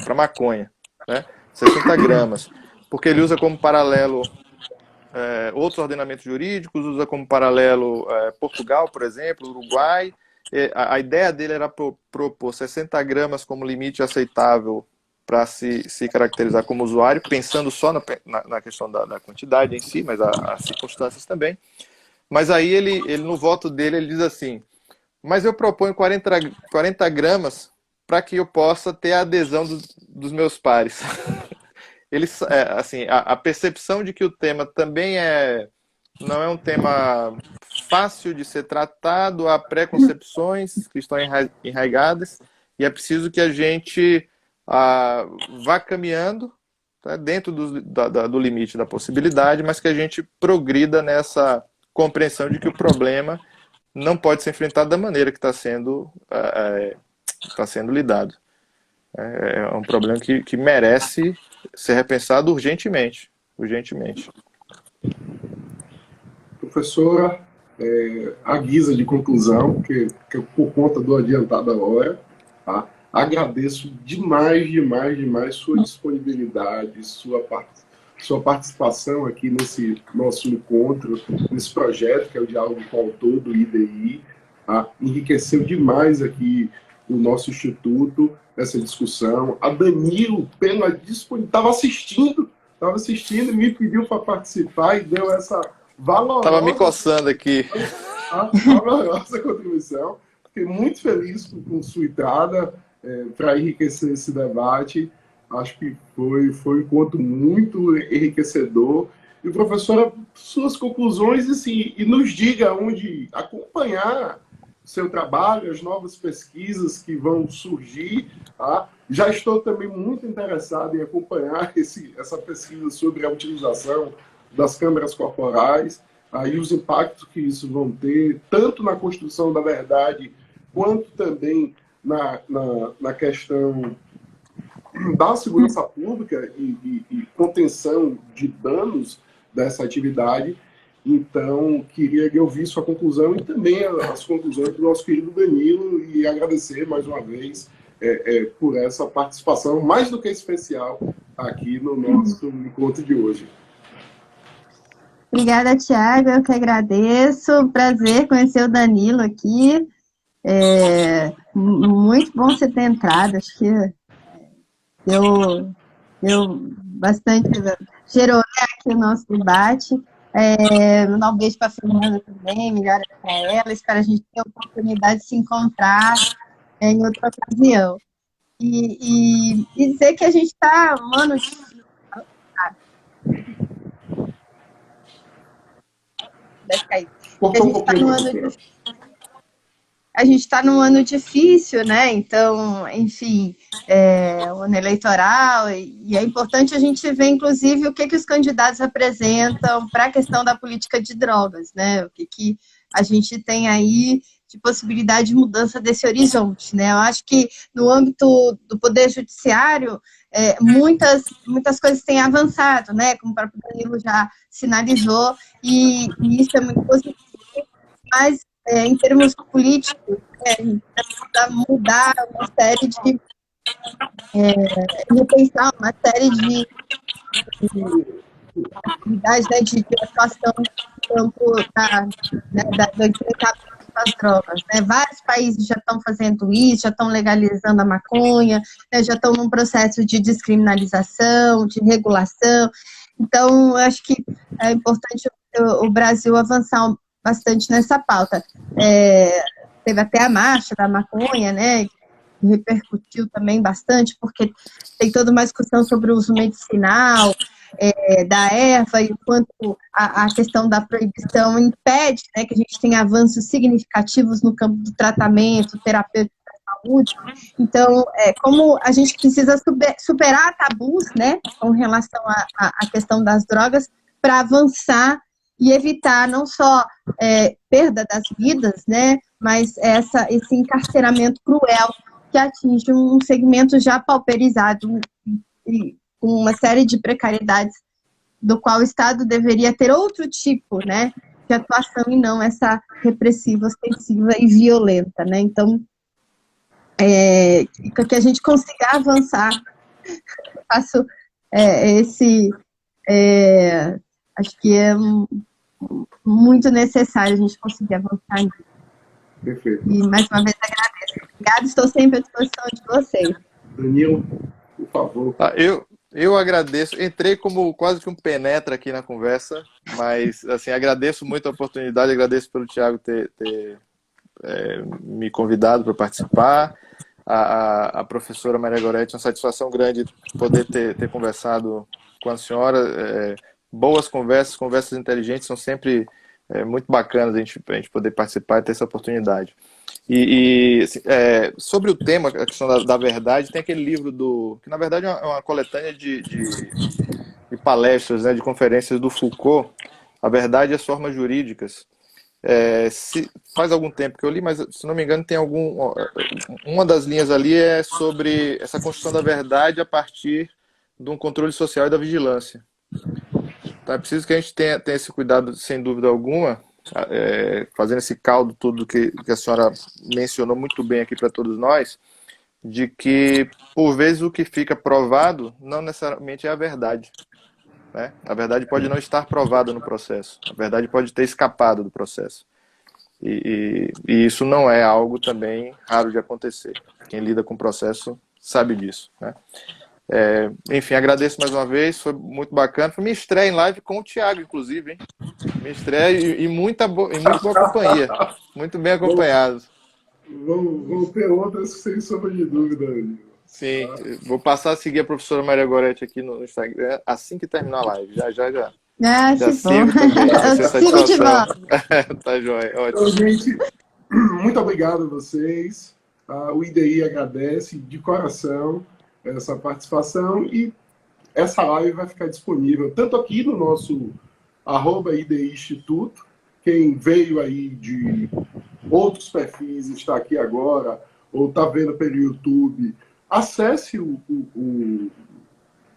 para maconha, né? 60 gramas, porque ele usa como paralelo outros ordenamentos jurídicos, usa como paralelo Portugal, por exemplo, Uruguai. A ideia dele era propor 60 gramas como limite aceitável para se caracterizar como usuário, pensando só na questão da quantidade em si, mas as circunstâncias também. Mas aí ele no voto dele, ele diz assim: mas eu proponho 40 gramas para que eu possa ter a adesão dos meus pares. Assim, a percepção de que o tema também não é um tema fácil de ser tratado, há preconcepções que estão enraigadas, e é preciso que a gente vá caminhando, tá, dentro do limite da possibilidade, mas que a gente progrida nessa compreensão de que o problema não pode ser enfrentado da maneira que está sendo lidado. É um problema que merece ser repensado urgentemente. Professora, a guisa de conclusão, que por conta do adiantado da hora, tá? Agradeço demais sua disponibilidade, sua participação aqui nesse nosso encontro, nesse projeto que é o Diálogo com o Autor do IDI. Tá? Enriqueceu demais aqui o nosso instituto, essa discussão. A Danilo, pela disponibilidade, estava assistindo, estava assistindo, me pediu para participar e deu essa Tava me valorosa, coçando aqui. valorosa contribuição. Fiquei muito feliz com sua entrada para enriquecer esse debate. Acho que foi um encontro muito enriquecedor. E, professora, suas conclusões assim, e nos diga onde acompanhar seu trabalho, as novas pesquisas que vão surgir. Tá? Já estou também muito interessado em acompanhar essa pesquisa sobre a utilização das câmeras corporais, aí os impactos que isso vão ter, tanto na construção da verdade, quanto também na questão da segurança pública e contenção de danos dessa atividade. Então, queria ouvir sua conclusão e também as conclusões do nosso querido Danilo e agradecer mais uma vez por essa participação, mais do que especial, aqui no nosso encontro de hoje. Obrigada, Tiago, eu que agradeço. Prazer conhecer o Danilo aqui. Muito bom você ter entrado, acho que deu bastante, gerou, né, aqui o nosso debate. Mandar um beijo para a Fernanda também, melhoras para ela, espero a gente ter a oportunidade de se encontrar em outra ocasião. E dizer que a gente está um ano de... Deve cair. A gente está num ano difícil, né? Então, enfim, o ano eleitoral, e é importante a gente ver, inclusive, o que os candidatos apresentam para a questão da política de drogas, né? O que a gente tem aí de possibilidade de mudança desse horizonte, né? Eu acho que no âmbito do Poder Judiciário, muitas coisas têm avançado, né? Como o próprio Danilo já sinalizou, e isso é muito positivo, mas em termos políticos, a gente precisa mudar uma série de... repensar uma série de atividades, né, de atuação no campo do enfrentamento das drogas. Né? Vários países já estão fazendo isso, já estão legalizando a maconha, né, já estão num processo de descriminalização, de regulação. Então, eu acho que é importante o Brasil avançar bastante nessa pauta. Teve até a marcha da maconha, né, que repercutiu também bastante, porque tem toda uma discussão sobre o uso medicinal da erva e o quanto a questão da proibição impede, né, que a gente tenha avanços significativos no campo do tratamento terapêutico da saúde. Então, como a gente precisa superar tabus, né, com relação à questão das drogas, para avançar e evitar não só perda das vidas, né, mas esse encarceramento cruel que atinge um segmento já pauperizado e com uma série de precariedades, do qual o Estado deveria ter outro tipo, né, de atuação e não essa repressiva, ostensiva e violenta, né. Então, que a gente consiga avançar. Faço acho que é muito necessário a gente conseguir avançar nisso. Perfeito. E, mais uma vez, agradeço. Obrigada, estou sempre à disposição de vocês. Danilo, por favor. Eu agradeço, entrei como quase que um penetra aqui na conversa, mas assim, agradeço muito a oportunidade, agradeço pelo Tiago ter me convidado para participar, a professora Maria Goretti, uma satisfação grande poder ter conversado com a senhora, boas conversas inteligentes, são sempre muito bacanas a gente poder participar e ter essa oportunidade. Sobre o tema, a questão da verdade, tem aquele livro que na verdade é uma coletânea de palestras, né, de conferências do Foucault, A Verdade e as Formas Jurídicas. Faz algum tempo que eu li, mas se não me engano tem uma das linhas ali é sobre essa construção da verdade a partir de um controle social e da vigilância. Então é preciso que a gente tenha esse cuidado, sem dúvida alguma, fazendo esse caldo tudo que a senhora mencionou muito bem aqui para todos nós, de que por vezes o que fica provado não necessariamente é a verdade, né? A verdade pode não estar provada no processo, a verdade pode ter escapado do processo, e isso não é algo também raro de acontecer. Quem lida com o processo sabe disso, né? Enfim, agradeço mais uma vez, foi muito bacana. Foi minha estreia em live com o Thiago, inclusive, hein? Minha estreia e muito boa companhia. Muito bem acompanhado. Vão ter outras sem sombra de dúvida. Sim, vou passar a seguir a professora Maria Goretti aqui no Instagram assim que terminar a live. Já Ah, já que sigo bom. também. Vai ser Eu sigo de satisfação. volta. Tá joia, Então, ótimo. gente, muito obrigado a vocês. O IDI agradece de coração essa participação e essa live vai ficar disponível tanto aqui no nosso @IDI Instituto. Quem veio aí de outros perfis, está aqui agora, ou está vendo pelo YouTube, acesse o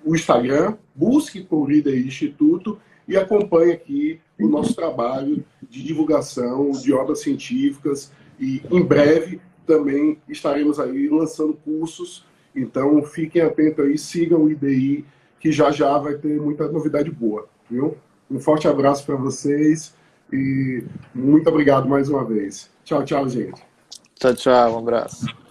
Instagram, busque por IDI Instituto e acompanhe aqui o nosso trabalho de divulgação de obras científicas e em breve também estaremos aí lançando cursos, então fiquem atentos aí, sigam o IDI, que já vai ter muita novidade boa, viu? Um forte abraço para vocês e muito obrigado mais uma vez. Tchau, tchau, gente. Tchau, tchau, um abraço.